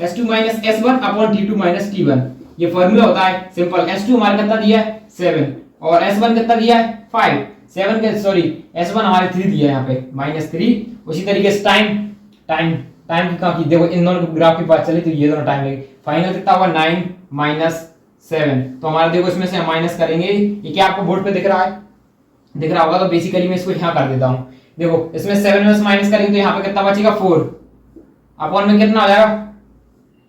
S1: S2 minus S1 upon T2 minus T1, ये फॉर्मूला होता है सिंपल। S2 हमारा कितना दिया है 7 और S1 कितना दिया है 5, 7 के सॉरी S1 हमारे 3 दिया है यहाँ पे माइनस 3। उसी तरीके से टाइम की कहाँ की, देखो इन दोनों ग्राफ के पास चले तो ये दोनों टाइम लगेगी। फाइनल कितना होगा 9 माइनस 7, तो हमारा देखो इसमें से हम माइनस करेंगे, ये क्या आपको बोर्ड पे दिख रहा है, दिख रहा होगा, तो बेसिकली मैं इसको यहाँ कर देता हूँ। देखो इसमें 7 में से माइनस करेंगे तो यहाँ पे कितना बचेगा 4 अपॉन में कितना आ जाएगा,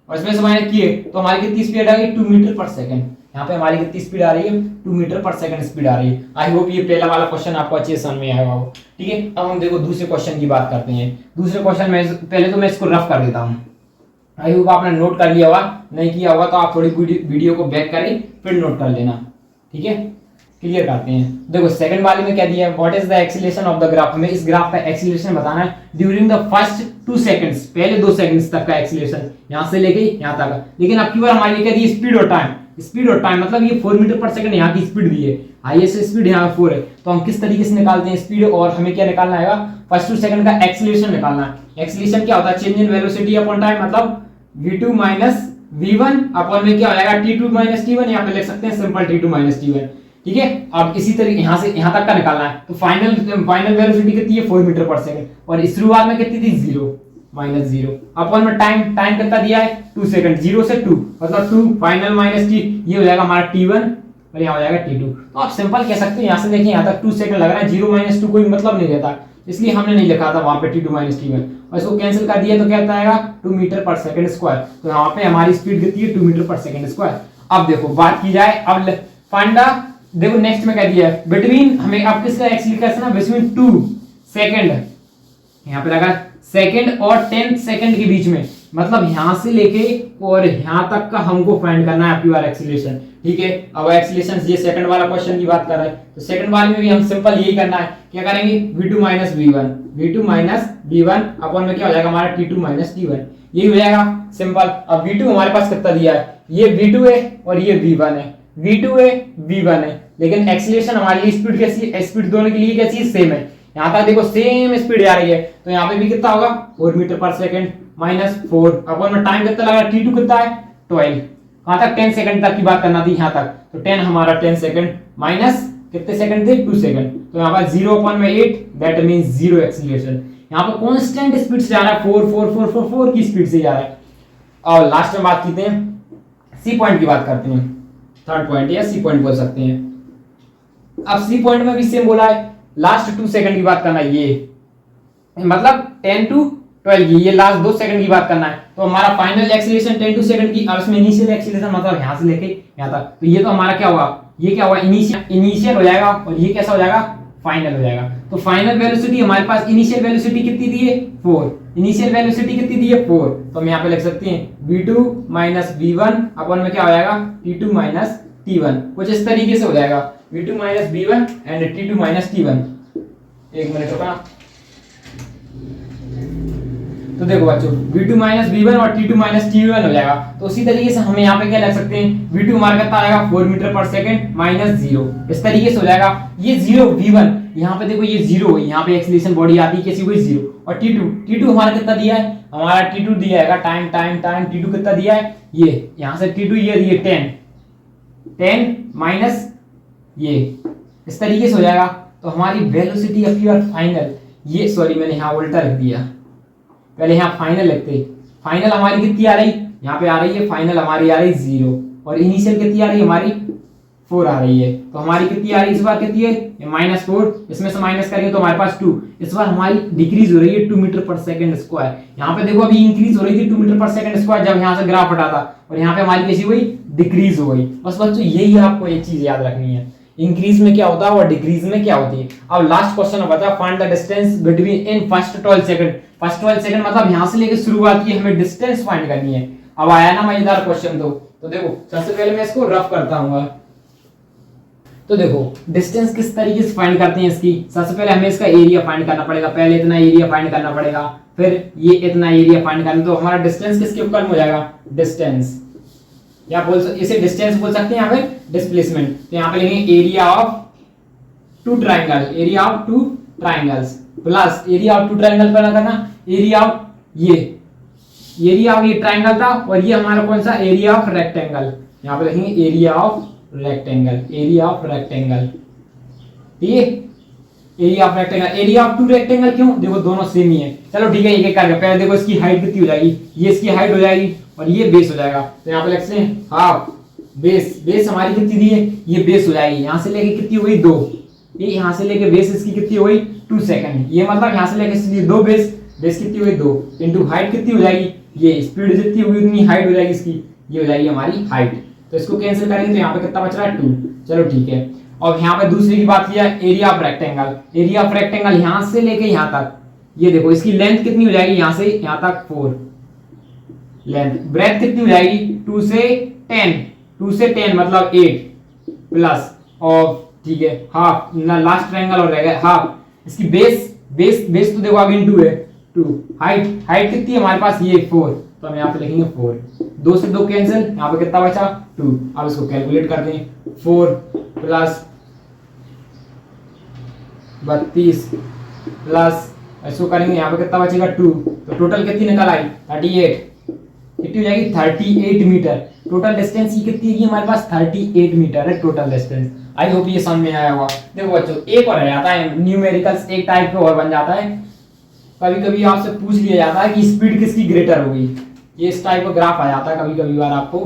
S1: और इसमें से माइनस किए तो हमारी कितनी स्पीड आ गई 2 मीटर पर सेकंड। यहाँ पे हमारी कितनी स्पीड आ रही है 2 मीटर पर सेकंड स्पीड आ रही है। आई होप ये पहला वाला क्वेश्चन आपको अच्छे से समझ में आया होगा। ठीक है, अब हम देखो दूसरे क्वेश्चन की बात करते हैं। दूसरे क्वेश्चन में पहले तो मैं इसको रफ कर देता हूँ, आई होप आपने नोट कर लिया होगा, नहीं किया होगा तो आप थोड़ी वीडियो को बैक करें फिर नोट कर लेना। ठीक है, क्लियर करते हैं। देखो सेकंड वाले में क्या दिया है, what is the acceleration of the graph, हमें इस ग्राफ का एक्सीलरेशन बताना है ड्यूरिंग द फर्स्ट 2 सेकंड्स, पहले 2 सेकंड्स तक का एक्सीलरेशन यहां से लेके यहां तक। लेकिन अब की बार हमारे लिए क्या दी स्पीड और टाइम, स्पीड और टाइम मतलब ये 4 मीटर पर सेकंड यहाँ की स्पीड दी है, हाईएस्ट स्पीड यहाँ 4 है, तो हम किस तरीके से निकालते हैं स्पीड, और हमें क्या निकालना है फर्स्ट 2 सेकंड का एक्सीलरेशन निकालना है। एक्सीलरेशन क्या होता है, change in velocity upon time, मतलब v2 माइनस v1 अपॉन में क्या हो जाएगा t2 माइनस t1, यहाँ पे लिख सकते हैं सिंपल t2 माइनस t1। ठीक है, अब इसी तरीके यहाँ से यहाँ तक का निकालना है, तो फाइनल वेलोसिटी कितनी है 4 मीटर पर सेकंड, और इस शुरुआत में कितनी थी 0 माइनस 0 अपॉन में टाइम कितना दिया है 2 सेकंड, 0 से 2 मतलब 2 फाइनल माइनस t, ये हो जाएगा हमारा t1 और यहाँ हो जाएगा t2। तो आप सिंपल कह सकते हैं, यहाँ से देखिए यहाँ तक 2 सेकंड लग रहा है, 0 माइनस 2 कोई मतलब नहीं रहता, इसलिए हमने नहीं लिखा था वहां पे t2 माइनस t1, और इसको कैंसिल कर दिया तो क्या आएगा 2 मीटर पर सेकंड स्क्वायर, तो यहाँ पे हमारी स्पीड कितनी है 2 मीटर पर सेकंड स्क्वायर। अब देखो बात की जाए, अब फाइंड देखो नेक्स्ट में क्या दिया है, बिटवीन, हमें अब किसका एक्सीलरेशन है बिटवीन 2 सेकंड, यहाँ पे लगा सेकंड और 10 सेकंड के बीच में, मतलब यहां से लेके और यहां तक का हमको फाइंड करना है आपकी बार एक्सीलरेशन। ठीक है, अब एक्सीलरेशन ये सेकंड वाला क्वेश्चन की बात कर रहे हैं, तो सेकंड वाले में भी हम सिंपल यही करना है, क्या करेंगे v2 माइनस v1 अपॉन में क्या हो जाएगा हमारा t2 माइनस t1, यही हो जाएगा सिंपल। अब v2 हमारे पास कितना दिया है, ये v2 है और ये v1 है, v2 है v1 है, लेकिन एक्सीलरेशन हमारे लिए स्पीड कैसी है, स्पीड दोनों के लिए कैसी है सेम है, यहाँ तक देखो सेम स्पीड आ रही है, तो यहाँ पे भी कितना होगा 4 मीटर पर सेकंड माइनस 4 अपॉन में टाइम कितना लगा t2 कितना है 12, कहां तक 10 सेकंड तक की बात करना थी यहाँ तक, तो 10 हमारा 10 सेकंड माइनस कितने सेकंड थे 2 सेकंड, तो यहाँ पर 0 अपॉन में 8 दैट मींस 0 एक्सीलरेशन। यहाँ पर कांस्टेंट स्पीड से जा रहा है 4 की स्पीड से जा रहा है। और लास्ट में बात करते हैं सी पॉइंट की बात करते हैं, थर्ड पॉइंट या सी पॉइंट बोल सकते हैं। अब सी पॉइंट में भी सेम बोला है, लास्ट 2 सेकंड की बात करना है, ये मतलब 10 to 12 की, ये लास्ट 2 सेकंड की बात करना है, तो हमारा फाइनल एक्सीलरेशन 10 to सेकंड की, और इसमें इनिशियल एक्सीलरेशन मतलब यहां से लेके यहां तक, तो ये तो हमारा क्या होगा, ये क्या होगा इनिशियल हो जाएगा, और ये कैसा हो जाएगा फाइनल हो जाएगा। तो फाइनल वेलोसिटी हमारे पास इनिशियल वेलोसिटी कितनी दी है 4, इनिशियल वेलोसिटी कितनी दी है 4, तो हम यहाँ पे लिख सकते हैं v2 माइनस v1 अपन में क्या हो जाएगा t2 माइनस t1, कुछ इस तरीके से हो जाएगा v2 minus v1 and t2 minus t1। एक मिनट रुका। तो देखो बच्चों v2 माइनस v1 और t2 माइनस t1 हो जाएगा। तो उसी तरीके से हमें यहाँ पे क्या लिख सकते हैं v2 हमारा कितना आएगा 4 मीटर पर सेकंड माइनस 0, इस तरीके से हो जाएगा। ये 0 v1 यहाँ पे देखो ये 0 है, यहाँ पे एक्सीलरेशन बॉडी आती है कैसी हुई 0, और t2 हमारा कितना दिया है, हमारा t2 दिया है टाइम टाइम टाइम t2 कितना दिया है, ये यहाँ से t2 ये 10 माइनस ये, इस तरीके से हो जाएगा। तो हमारी वेलोसिटी ऑफ योर फाइनल, ये सॉरी मैंने यहाँ उल्टा लिख दिया, पहले यहाँ फाइनल लिखते, फाइनल हमारी कितनी आ रही, यहाँ पे आ रही है फाइनल हमारी आ रही 0, और इनिशियल कितनी आ रही है हमारी 4 आ रही है। तो हमारी कितनी आ रही है इस बार, कितनी है -4, इसमें से माइनस करेंगे तो हमारे पास 2, इस बार हमारी डिक्रीज हो रही है 2 मीटर पर सेकंड स्क्वायर। यहाँ पे देखो अभी इंक्रीज हो रही थी 2 मीटर पर सेकंड स्क्वायर जब यहाँ से ग्राफ हटा था, और यहाँ पे हमारी कैसी हुई डिक्रीज हो गई। बस बच्चों यही आपको एक चीज याद रखनी है, इंक्रीज में क्या होता है और डिक्रीज में क्या होती है। अब लास्ट क्वेश्चन बता, find the distance between in first 12 second, first 12 second मतलब यहां से लेकर शुरुआत की हमें डिस्टेंस फाइंड करनी है। अब आया ना मजेदार क्वेश्चन। तो देखो सबसे पहले मैं इसको रफ करता हूं। तो देखो डिस्टेंस किस तरीके से फाइंड करते हैं इसकी, सबसे पहले हमें इसका एरिया फाइंड करना पड़ेगा, पहले इतना एरिया फाइंड करना पड़ेगा, फिर ये इतना एरिया फाइंड करना, तो हमारा डिस्टेंस किसके ऊपर हो जाएगा डिस्टेंस, या इसे डिस्टेंस बोल सकते हैं यहाँ पे डिस्प्लेसमेंट। तो यहाँ पे लिखेंगे area of two triangle, area of two triangles plus area of two triangle पर करना एरिया ऑफ ये एरिया ऑफ ये ट्राइंगल था, और ये हमारा कौन सा एरिया ऑफ रेक्टेंगल, यहाँ पे लिखेंगे area of rectangle, area of rectangle, ठीक है area of rectangle. Area of two rectangle क्यों, देखो दोनों सेम ही है। चलो ठीक है एक एक करके, पहले देखो इसकी हाइट कितनी हो जाएगी, ये इसकी हाइट हो जाएगी और ये बेस हो जाएगा। तो यहाँ पे लिखते हैं हाफ बेस, बेस हमारी कितनी दी है, ये बेस हो जाएगी, यहाँ से लेके कितनी हुई 2, ये यहाँ से लेके बेस इसकी कितनी हुई 2 सेकंड, ये मतलब यहाँ से लेके इसलिए 2 बेस, बेस कितनी हुई 2 इंटू हाइट कितनी हो जाएगी, ये स्पीड जितनी हुई उतनी हाइट हो जाएगी इसकी, ये हो जाएगी हमारी हाइट। तो इसको कैंसिल करेंगे तो यहाँ पे कितना बच रहा है 2। चलो ठीक है। और यहाँ पे दूसरी की बात किया area of rectangle, area of rectangle यहाँ से लेके यहाँ तक, ये देखो इसकी लेंथ कितनी हो जाएगी, यहाँ से यहाँ तक 4 लेंथ, ब्रेथ कितनी हो जाएगी 2 से 10 मतलब 8 प्लस, और ठीक है हाफ ना लास्ट ट्रायंगल और रहेगा हाफ, इसकी बेस तो देखो अगेन 2 है 2, हाइट कितनी है हमारे पास ये 4, तो हम यहाँ पे लिखेंगे 4, 2 से 2 कैंसिल, यहाँ पे कितना बचा 2। अब इसको कैलकुलेट करते हैं, 4 प्लस 32 प्लस इसको करेंगे यहाँ पे कितना बचेगा 2, तो टोटल कितनी निकल आई 38, कितनी हो जाएगी 38 मीटर। टोटल डिस्टेंस ये कितनी है हमारे पास 38 मीटर है टोटल डिस्टेंस। आई होप ये समझ में आया होगा। देखो बच्चों एक और आ जाता है न्यूमेरिकल्स, एक टाइप का और बन जाता है, कभी कभी आपसे पूछ लिया जाता है कि स्पीड किसकी ग्रेटर होगी, ये इस टाइप का ग्राफ आ जाता है कभी कभी बार आपको,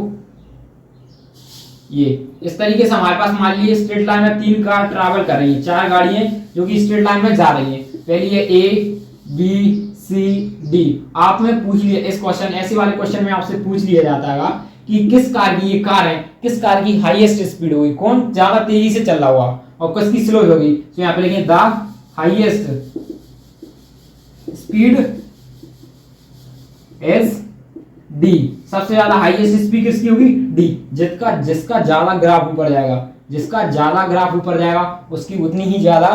S1: ये इस तरीके से हमारे पास मान लीजिए स्ट्रेट लाइन में 3 कार ट्रैवल कर रही है, 4 गाड़ियां जो कि स्ट्रेट लाइन में जा रही हैं, पहली है ए बी सी डी। आप में पूछ लिया इस क्वेश्चन, ऐसे वाले क्वेश्चन में आपसे पूछ लिया जाता है कि किस कार की, ये कार है, किस कार की हाईएस्ट स्पीड होगी, कौन ज्यादा तेजी से चल रहा हुआ और किसकी स्लो होगी। तो यहाँ पे लिखेंगे the highest speed is D, सबसे ज्यादा हाईएस्ट स्पीड किसकी होगी डी, जिसका ज्यादा ग्राफ ऊपर जाएगा, जिसका ज्यादा ग्राफ ऊपर जाएगा उसकी उतनी ही ज्यादा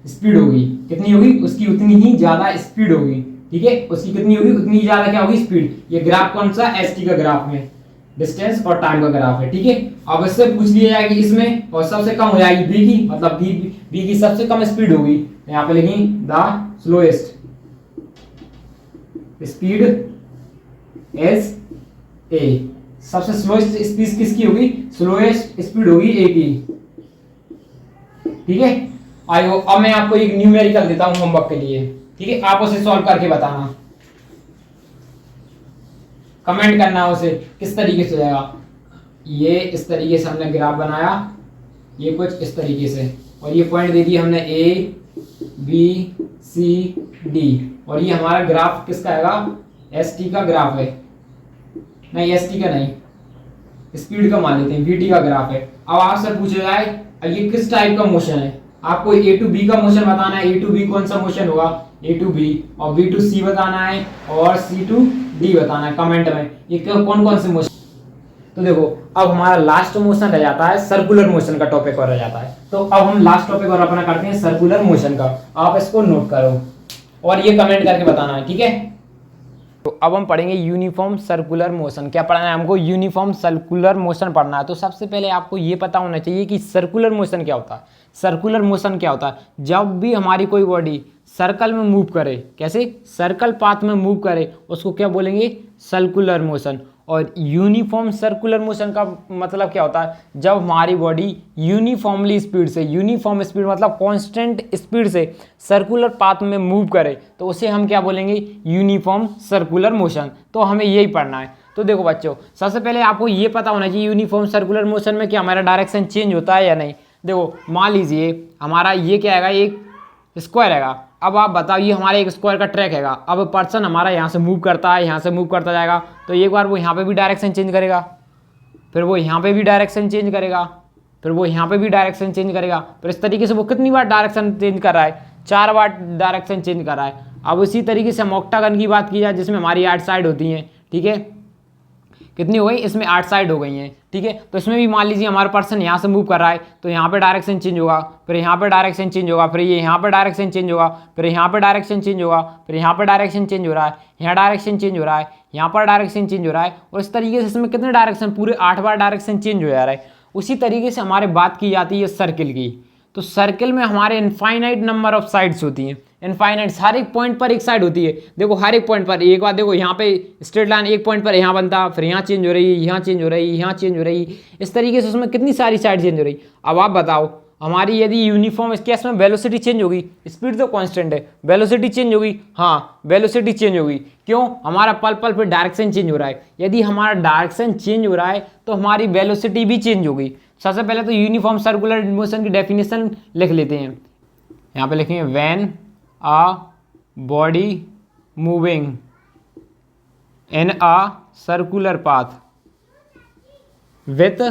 S1: स्पीड होगी, कितनी होगी उसकी उतनी ही ज्यादा स्पीड होगी, ठीक है उसकी कितनी होगी उतनी ही ज्यादा क्या होगी स्पीड। ये ग्राफ कौन सा एसटी का ग्राफ में डिस्टेंस और टाइम का ग्राफ है, ठीक है। अब इससे पूछ लिया जाएगी इसमें, और सबसे कम हो जाएगी बी की, मतलब बी की सबसे कम स्पीड होगी, तो यहाँ पे लिखेंगे the slowest speed is a, सबसे स्लोएस्ट स्पीड किसकी होगी, स्लोएस्ट स्पीड होगी ए की, ठीक है। आई होप अब मैं आपको एक न्यूमेरिकल देता हूं होमवर्क के लिए, ठीक है, आप उसे सॉल्व करके बताना, कमेंट करना उसे किस तरीके से जाएगा। ये इस तरीके से हमने ग्राफ बनाया, ये कुछ इस तरीके से, और ये पॉइंट दे दिए हमने ए बी सी डी, और ये हमारा ग्राफ किसका आएगा एस टी का ग्राफ है, नहीं एस टी का नहीं, स्पीड का मान लेते हैं वी टी का ग्राफ है। अब आपसे पूछा जाए ये किस टाइप का मोशन है, आपको ए टू बी का मोशन बताना है, ए टू बी कौन सा मोशन होगा, ए टू बी, और बी टू सी बताना है और सी टू डी बताना है कमेंट में, ये कौन कौन से मोशन। तो देखो अब हमारा लास्ट मोशन रह जाता है सर्कुलर मोशन का टॉपिक और रह जाता है। तो अब हम लास्ट टॉपिक और अपना करते हैं सर्कुलर मोशन का, आप इसको नोट करो और ये कमेंट करके बताना है, ठीक है। तो अब हम पढ़ेंगे यूनिफॉर्म सर्कुलर मोशन। क्या पढ़ना है हमको, यूनिफॉर्म सर्कुलर मोशन पढ़ना है। तो सबसे पहले आपको ये पता होना चाहिए कि सर्कुलर मोशन क्या होता है। सर्कुलर मोशन क्या होता है, जब भी हमारी कोई बॉडी सर्कल में मूव करे, कैसे, सर्कल पाथ में मूव करे, उसको क्या बोलेंगे, सर्कुलर मोशन। और यूनिफॉर्म सर्कुलर मोशन का मतलब क्या होता है, जब हमारी बॉडी यूनिफॉर्मली स्पीड से, यूनिफॉर्म स्पीड मतलब कांस्टेंट स्पीड से सर्कुलर पाथ में मूव करे, तो उसे हम क्या बोलेंगे, यूनिफॉर्म सर्कुलर मोशन। तो हमें यही पढ़ना है। तो देखो बच्चों, सबसे पहले आपको ये पता होना चाहिए यूनिफॉर्म सर्कुलर मोशन में क्या हमारा डायरेक्शन चेंज होता है या नहीं। देखो मान लीजिए हमारा ये क्या है, एक स्क्वायर हैगा। अब आप बताइए हमारे एक स्क्वायर का ट्रैक हैगा। अब पर्सन हमारा यहाँ से मूव करता है, यहाँ से मूव करता जाएगा, तो एक बार वो यहाँ पे भी डायरेक्शन चेंज करेगा, फिर वो यहाँ पे भी डायरेक्शन चेंज करेगा, फिर वो यहाँ पे भी डायरेक्शन चेंज करेगा। फिर इस तरीके से वो कितनी बार डायरेक्शन चेंज कर रहा है, 4 बार डायरेक्शन चेंज कर रहा है। अब इसी तरीके से हम ऑक्टागन की बात की जाए जिसमें हमारी 8 साइड होती हैं, ठीक है, कितनी हो गई, इसमें 8 साइड हो गई हैं, ठीक है। तो इसमें भी मान लीजिए हमारा पर्सन यहाँ से मूव कर रहा है, तो यहाँ पे डायरेक्शन चेंज होगा, फिर यहाँ पे डायरेक्शन चेंज होगा, फिर ये यहाँ पे डायरेक्शन चेंज होगा, फिर यहाँ पे डायरेक्शन चेंज होगा, फिर यहाँ पे डायरेक्शन चेंज हो रहा है, यहाँ डायरेक्शन चेंज हो रहा है, यहाँ पर डायरेक्शन चेंज हो रहा है। और इस तरीके से इसमें कितने डायरेक्शन, पूरे 8 बार डायरेक्शन चेंज हो जा रहा है। उसी तरीके से हमारे बात की जाती है सर्किल की। तो सर्किल में हमारे इनफाइनाइट नंबर ऑफ साइड्स होती हैं, इनफाइनाइट, हर एक पॉइंट पर एक साइड होती है। देखो हर एक पॉइंट पर, एक बार देखो यहाँ पे स्ट्रेट लाइन एक पॉइंट पर यहाँ बनता, फिर यहाँ चेंज हो रही है, यहाँ चेंज हो रही है, यहाँ चेंज हो रही है, इस तरीके से उसमें कितनी सारी साइड चेंज हो रही। अब आप बताओ हमारी यदि यूनिफॉर्म केस में वेलोसिटी चेंज होगी, स्पीड तो कांस्टेंट है, वेलोसिटी चेंज होगी, हाँ वेलोसिटी चेंज होगी, क्यों, हमारा पल पल पे डायरेक्शन चेंज हो रहा है। यदि हमारा डायरेक्शन चेंज हो रहा है तो हमारी वेलोसिटी भी चेंज होगी। सबसे पहले तो यूनिफॉर्म सर्कुलर मोशन की डेफिनेशन लिख लेते हैं। यहाँ पे लिखेंगे when a body moving in a circular path with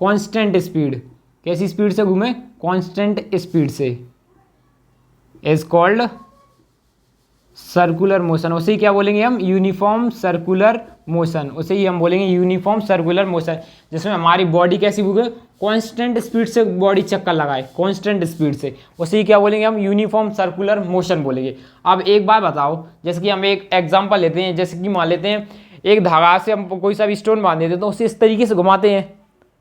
S1: constant speed, कैसी स्पीड से घूमे, कांस्टेंट स्पीड से, इज कॉल्ड सर्कुलर मोशन। उसे ही क्या बोलेंगे हम, यूनिफॉर्म सर्कुलर मोशन। उसे ही हम बोलेंगे यूनिफॉर्म सर्कुलर मोशन, जिसमें हमारी बॉडी कैसी घूमे, कांस्टेंट स्पीड से बॉडी चक्कर लगाए, कांस्टेंट स्पीड से, उसे ही क्या बोलेंगे हम, यूनिफॉर्म सर्कुलर मोशन बोलेंगे। अब एक बात बताओ, जैसे कि हम एक एग्जांपल लेते हैं, जैसे कि मान लेते हैं एक धागा से हम कोई सा भी स्टोन बांध देते हैं, तो उसे इस तरीके से घुमाते हैं,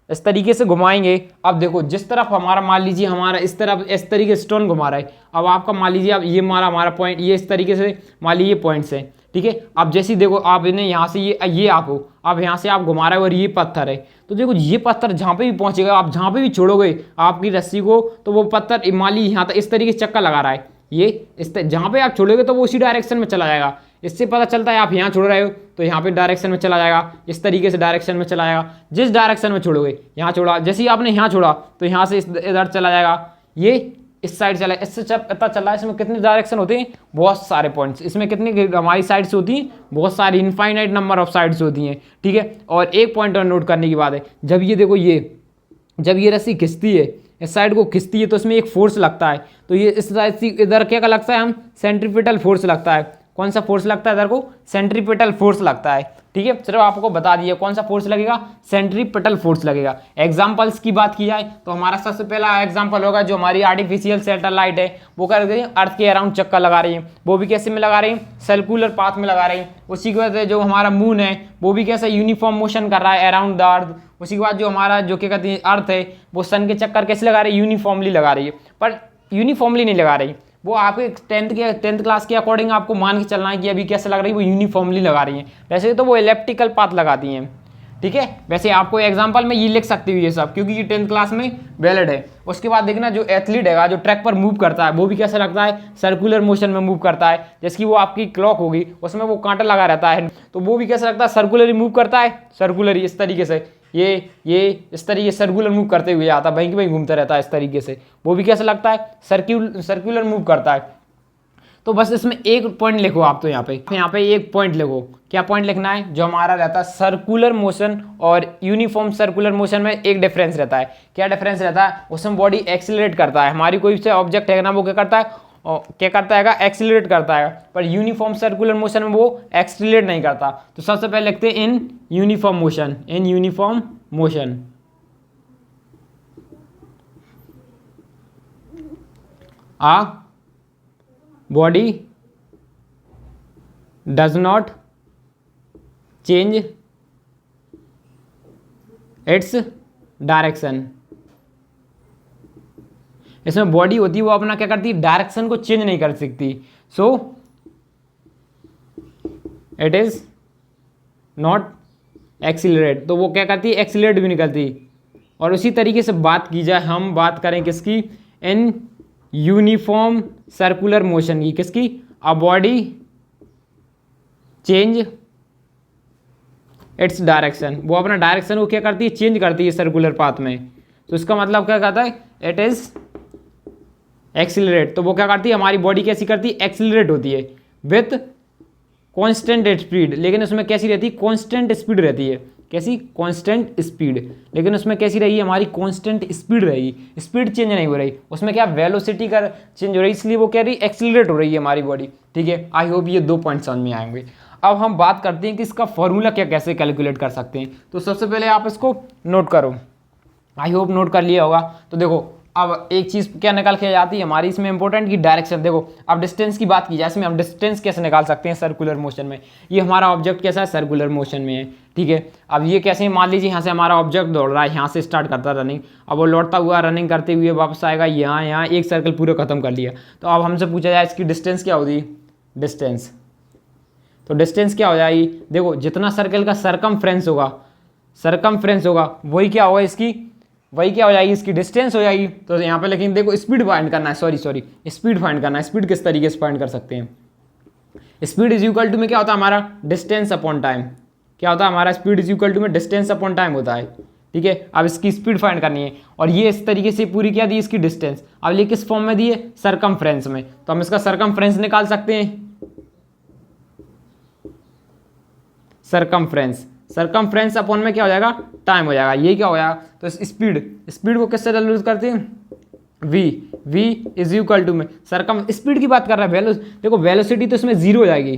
S1: इस तरीके से घुमाएंगे। अब देखो जिस तरफ हमारा, मान लीजिए हमारा इस तरफ इस तरीके से स्टोन घुमा रहा है, अब आपका मान लीजिए अब ये हमारा पॉइंट, ये इस तरीके से मान लीजिए पॉइंट्स है, ठीक है। अब जैसे देखो आप इन्हें यहाँ से ये आप हो, अब यहाँ से आप घुमा रहे हो और ये पत्थर है, तो देखो ये पत्थर जहाँ पे भी पहुँचेगा, आप जहाँ पे भी छोड़ोगे आपकी रस्सी को, तो वो पत्थर मान लीजिए यहाँ तक इस तरीके से चक्कर लगा रहा है, ये इस जहाँ पे आप छोड़ोगे तो वो उसी डायरेक्शन में चला जाएगा। इससे पता चलता है आप यहाँ छोड़ रहे हो तो यहाँ पे डायरेक्शन में चला जाएगा, इस तरीके से डायरेक्शन में चला जाएगा। जिस डायरेक्शन में छोड़ोगे, यहाँ छोड़ा, जैसे ही आपने यहाँ छोड़ा तो यहाँ से इधर चला जाएगा, ये इस साइड चला। इससे पता चला है इसमें कितने डायरेक्शन होते हैं, बहुत सारे पॉइंट्स। इसमें कितनी हमारी साइड्स होती हैं, बहुत सारी, इनफाइनाइट नंबर ऑफ साइड्स होती हैं, ठीक है। और एक पॉइंट और नोट करने की बात है, जब ये देखो जब ये रस्सी खिंचती है, इस साइड को खिंचती है, तो इसमें एक फोर्स लगता है। तो ये इस साइड से इधर क्या लगता है, हम सेंट्रीपिटल फोर्स लगता है। कौन सा फोर्स लगता है इधर को, सेंट्रीपिटल फोर्स लगता है, ठीक है। सिर्फ आपको बता दिया कौन सा फोर्स लगेगा, सेंट्रीपिटल फोर्स लगेगा। एग्जांपल्स की बात की जाए तो हमारा सबसे पहला एग्जांपल होगा जो हमारी आर्टिफिशियल सैटेलाइट है, वो कर रही है अर्थ के अराउंड चक्कर लगा रही है, वो भी कैसे में लगा रही है, सर्कुलर पाथ में लगा रही है। उसी के बाद जो हमारा मून है वो भी कैसे यूनिफॉर्म मोशन कर रहा है अराउंड द अर्थ। उसी के बाद जो हमारा जो क्या कहते हैं अर्थ है, वो सन के चक्कर कैसे लगा रही है, यूनिफॉर्मली लगा रही है। पर यूनिफॉर्मली नहीं लगा रही, वो आपके 10th क्लास के अकॉर्डिंग आपको मान के चलना है कि अभी कैसे लग रही है, वो यूनिफॉर्मली लगा रही है। वैसे तो वो इलेप्टिकल पाथ लगाती हैं, ठीक है। वैसे आपको एग्जांपल में ये लिख सकती हूँ ये सब, क्योंकि ये 10th क्लास में वैलिड है। उसके बाद देखना जो एथलीट है, जो ट्रैक पर मूव करता है, वो भी कैसे लगता है, सर्कुलर मोशन में मूव करता है। जैसे कि वो आपकी क्लॉक होगी, उसमें वो कांटा लगा रहता है, तो वो भी कैसे लगता है, सर्कुलर मूव करता है, सर्कुलर इस तरीके से, ये इस तरीके सर्कुलर मूव करते हुए आता है, वहीं की वहीं घूमता रहता है इस तरीके से, वो भी कैसे लगता है, सर्कुलर मूव करता है। तो बस इसमें एक पॉइंट लिखो आप, तो यहाँ पे एक पॉइंट लिखो। क्या पॉइंट लिखना है? जो हमारा रहता है सर्कुलर मोशन और यूनिफॉर्म सर्कुलर मोशन में एक डिफरेंस रहता है। क्या डिफरेंस रहता है? उसमें बॉडी एक्सीलरेट करता है, हमारी कोई से ऑब्जेक्ट है ना वो क्या करता है, एक्सीलरेट करता है, पर यूनिफॉर्म सर्कुलर मोशन में वो एक्सीलरेट नहीं करता। तो सबसे पहले लिखते हैं in uniform motion, a body does not change its direction. इसमें बॉडी होती है वो अपना क्या करती है, डायरेक्शन को चेंज नहीं कर सकती। So it is not accelerate, तो वो क्या करती है, एक्सीलरेट भी नहीं करती। और उसी तरीके से बात की जाए, हम बात करें किसकी, इन यूनिफॉर्म सर्कुलर मोशन की, किसकी, a body change its direction, वो अपना डायरेक्शन को क्या करती है, चेंज करती है सर्कुलर पाथ में। तो इसका मतलब क्या कहता है, इट इज एक्सीलरेट। तो वो क्या करती है, हमारी बॉडी कैसी करती है, एक्सीलरेट होती है विथ कांस्टेंट स्पीड, लेकिन उसमें कैसी रहती है, कांस्टेंट स्पीड रहती है। कैसी, कांस्टेंट स्पीड, लेकिन उसमें कैसी रही, हमारी कांस्टेंट स्पीड रहेगी, स्पीड चेंज नहीं हो रही, उसमें क्या वेलोसिटी का चेंज हो रही, इसलिए वो कह रही एक्सीलरेट हो रही है हमारी बॉडी। ठीक है, आई होप ये 2 पॉइंट समझ में आएंगे। अब हम बात करते हैं कि इसका फॉर्मूला क्या कैसे कैलकुलेट कर सकते हैं। तो सबसे पहले आप इसको नोट करो, आई होप नोट कर लिया होगा। तो देखो अब एक चीज़ क्या निकाल के जाती है हमारी इसमें इंपॉर्टेंट की डायरेक्शन। देखो अब डिस्टेंस की बात की जाए, इसमें हम डिस्टेंस कैसे निकाल सकते हैं सर्कुलर मोशन में। ये हमारा ऑब्जेक्ट कैसा है, सर्कुलर मोशन में है। ठीक है, अब ये कैसे, मान लीजिए यहाँ से हमारा ऑब्जेक्ट दौड़ रहा है, यहाँ से स्टार्ट करता है रनिंग, अब वो लौटता हुआ रनिंग करते हुए वापस आएगा यहाँ एक सर्कल पूरा खत्म कर लिया। तो अब हमसे पूछा जाए इसकी डिस्टेंस क्या होगी, डिस्टेंस, तो डिस्टेंस क्या हो जाएगी, देखो जितना सर्कल का सरकमफ्रेंस होगा वही क्या होगा, वही क्या हो जाएगी, इसकी डिस्टेंस हो जाएगी। तो यहाँ पे लेकिन देखो स्पीड फाइंड करना है, सॉरी स्पीड फाइंड करना है। स्पीड किस तरीके से फाइंड कर सकते हैं, स्पीड इज इक्वल टू में क्या होता है हमारा, डिस्टेंस अपॉन टाइम। क्या होता है हमारा, स्पीड इज इक्वल टू में डिस्टेंस अपॉन टाइम होता है। ठीक है, अब इसकी स्पीड फाइंड करनी है, और ये इस तरीके से पूरी क्या दी, इसकी डिस्टेंस। अब ये किस फॉर्म में दी है, सरकमफ्रेंस में, तो हम इसका सरकमफ्रेंस निकाल सकते हैं। सरकमफ्रेंस अपॉन में क्या हो जाएगा, टाइम हो जाएगा। ये क्या हो जाएगा, तो स्पीड को किससे यूज करते हैं, v इज इक्वल टू में स्पीड की बात कर रहा है, देखो वेलोसिटी तो इसमें 0 हो जाएगी,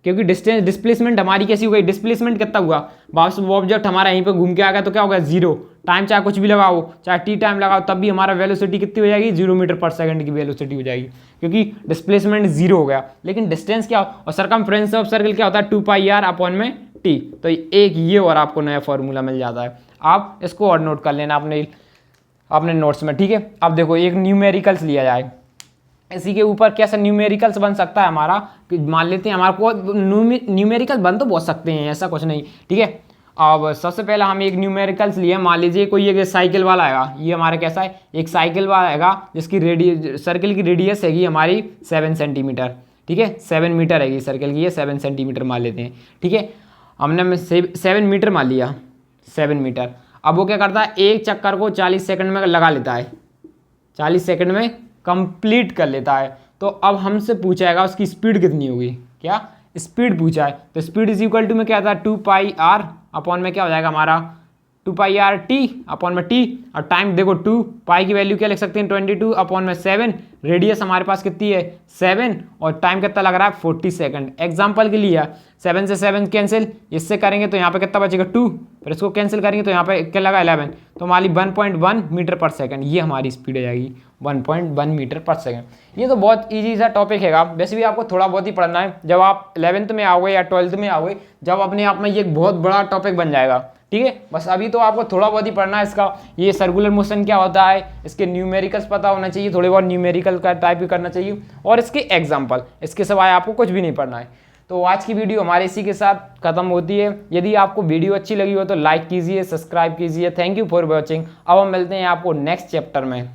S1: क्योंकि डिस्प्लेसमेंट हमारी कैसी हो गई, डिस्प्लेसमेंट कितना हुआ, वापस वो ऑब्जेक्ट हमारा यहीं पे घूम के आ गया, तो क्या होगा 0। टाइम चाहे कुछ भी लगाओ, चाहे t टाइम लगाओ, तब भी हमारा वेलोसिटी कितनी हो जाएगी, 0 मीटर पर सेकंड की वेलोसिटी हो जाएगी, क्योंकि डिस्प्लेसमेंट 0 हो गया। लेकिन डिस्टेंस क्या, और सरकमफ्रेंस ऑफ सर्कल क्या होता है, 2πr अपॉन में t। तो एक ये और आपको नया फॉर्मूला मिल जाता है। आप इसको और नोट कर लेना अपने नोट्स में। ठीक है, अब देखो एक न्यूमेरिकल्स लिया जाए, इसी के ऊपर कैसा न्यूमेरिकल्स बन सकता है हमारा, मान लेते हैं हमारे को न्यूमेरिकल बन तो बहुत सकते हैं, ऐसा कुछ नहीं। ठीक है, अब सबसे पहले हम एक न्यूमेरिकल्स लिए, मान लीजिए कोई एक साइकिल वाला आएगा, ये हमारा कैसा है, एक साइकिल वाला आएगा जिसकी सर्कल की रेडियस हैगी हमारी 7 सेंटीमीटर। ठीक है, 7 मीटर हैगी सर्कल की, ये 7 सेंटीमीटर मान लेते हैं। ठीक है, हमने 7 मीटर मान लिया, 7 मीटर। अब वो क्या करता है, एक चक्कर को 40 सेकंड में लगा लेता है, 40 सेकंड में कंप्लीट कर लेता है। तो अब हमसे पूछाएगा उसकी स्पीड कितनी होगी, क्या स्पीड पूछा है, तो स्पीड इज इक्वल टू में क्या आता है, 2πr अपॉन में क्या हो जाएगा हमारा, 2πr t अपॉन में t, और टाइम देखो 2 पाई की वैल्यू क्या लिख सकते हैं, 22 अपॉन में 7, रेडियस हमारे पास कितनी है 7, और टाइम कितना लग रहा है 40 सेकंड। एग्जांपल के लिए 7 से 7 कैंसिल, इससे करेंगे तो यहाँ पे कितना बचेगा 2, फिर इसको कैंसिल करेंगे तो यहाँ पे क्या लगा 11, तो हमारी 1.1 मीटर पर सेकंड, ये हमारी स्पीड हो जाएगी 1.1 मीटर पर सेकंड। ये तो बहुत ईजी सा टॉपिक हैगा, वैसे भी आपको थोड़ा बहुत ही पढ़ना है, जब आप 11th में आओगे या 12th में आओगे, जब अपने आप में ये एक बहुत बड़ा टॉपिक बन जाएगा। ठीक है, बस अभी तो आपको थोड़ा बहुत ही पढ़ना है इसका, ये सर्कुलर मोशन क्या होता है, इसके न्यूमेरिकल्स पता होना चाहिए, थोड़े बहुत न्यूमेरिकल का टाइप भी करना चाहिए, और इसके एग्जाम्पल, इसके सिवाय आपको कुछ भी नहीं पढ़ना है। तो आज की वीडियो हमारे इसी के साथ खत्म होती है। यदि आपको वीडियो अच्छी लगी हो तो लाइक कीजिए, सब्सक्राइब कीजिए। Thank you for watching. अब हम मिलते हैं आपको नेक्स्ट चैप्टर में।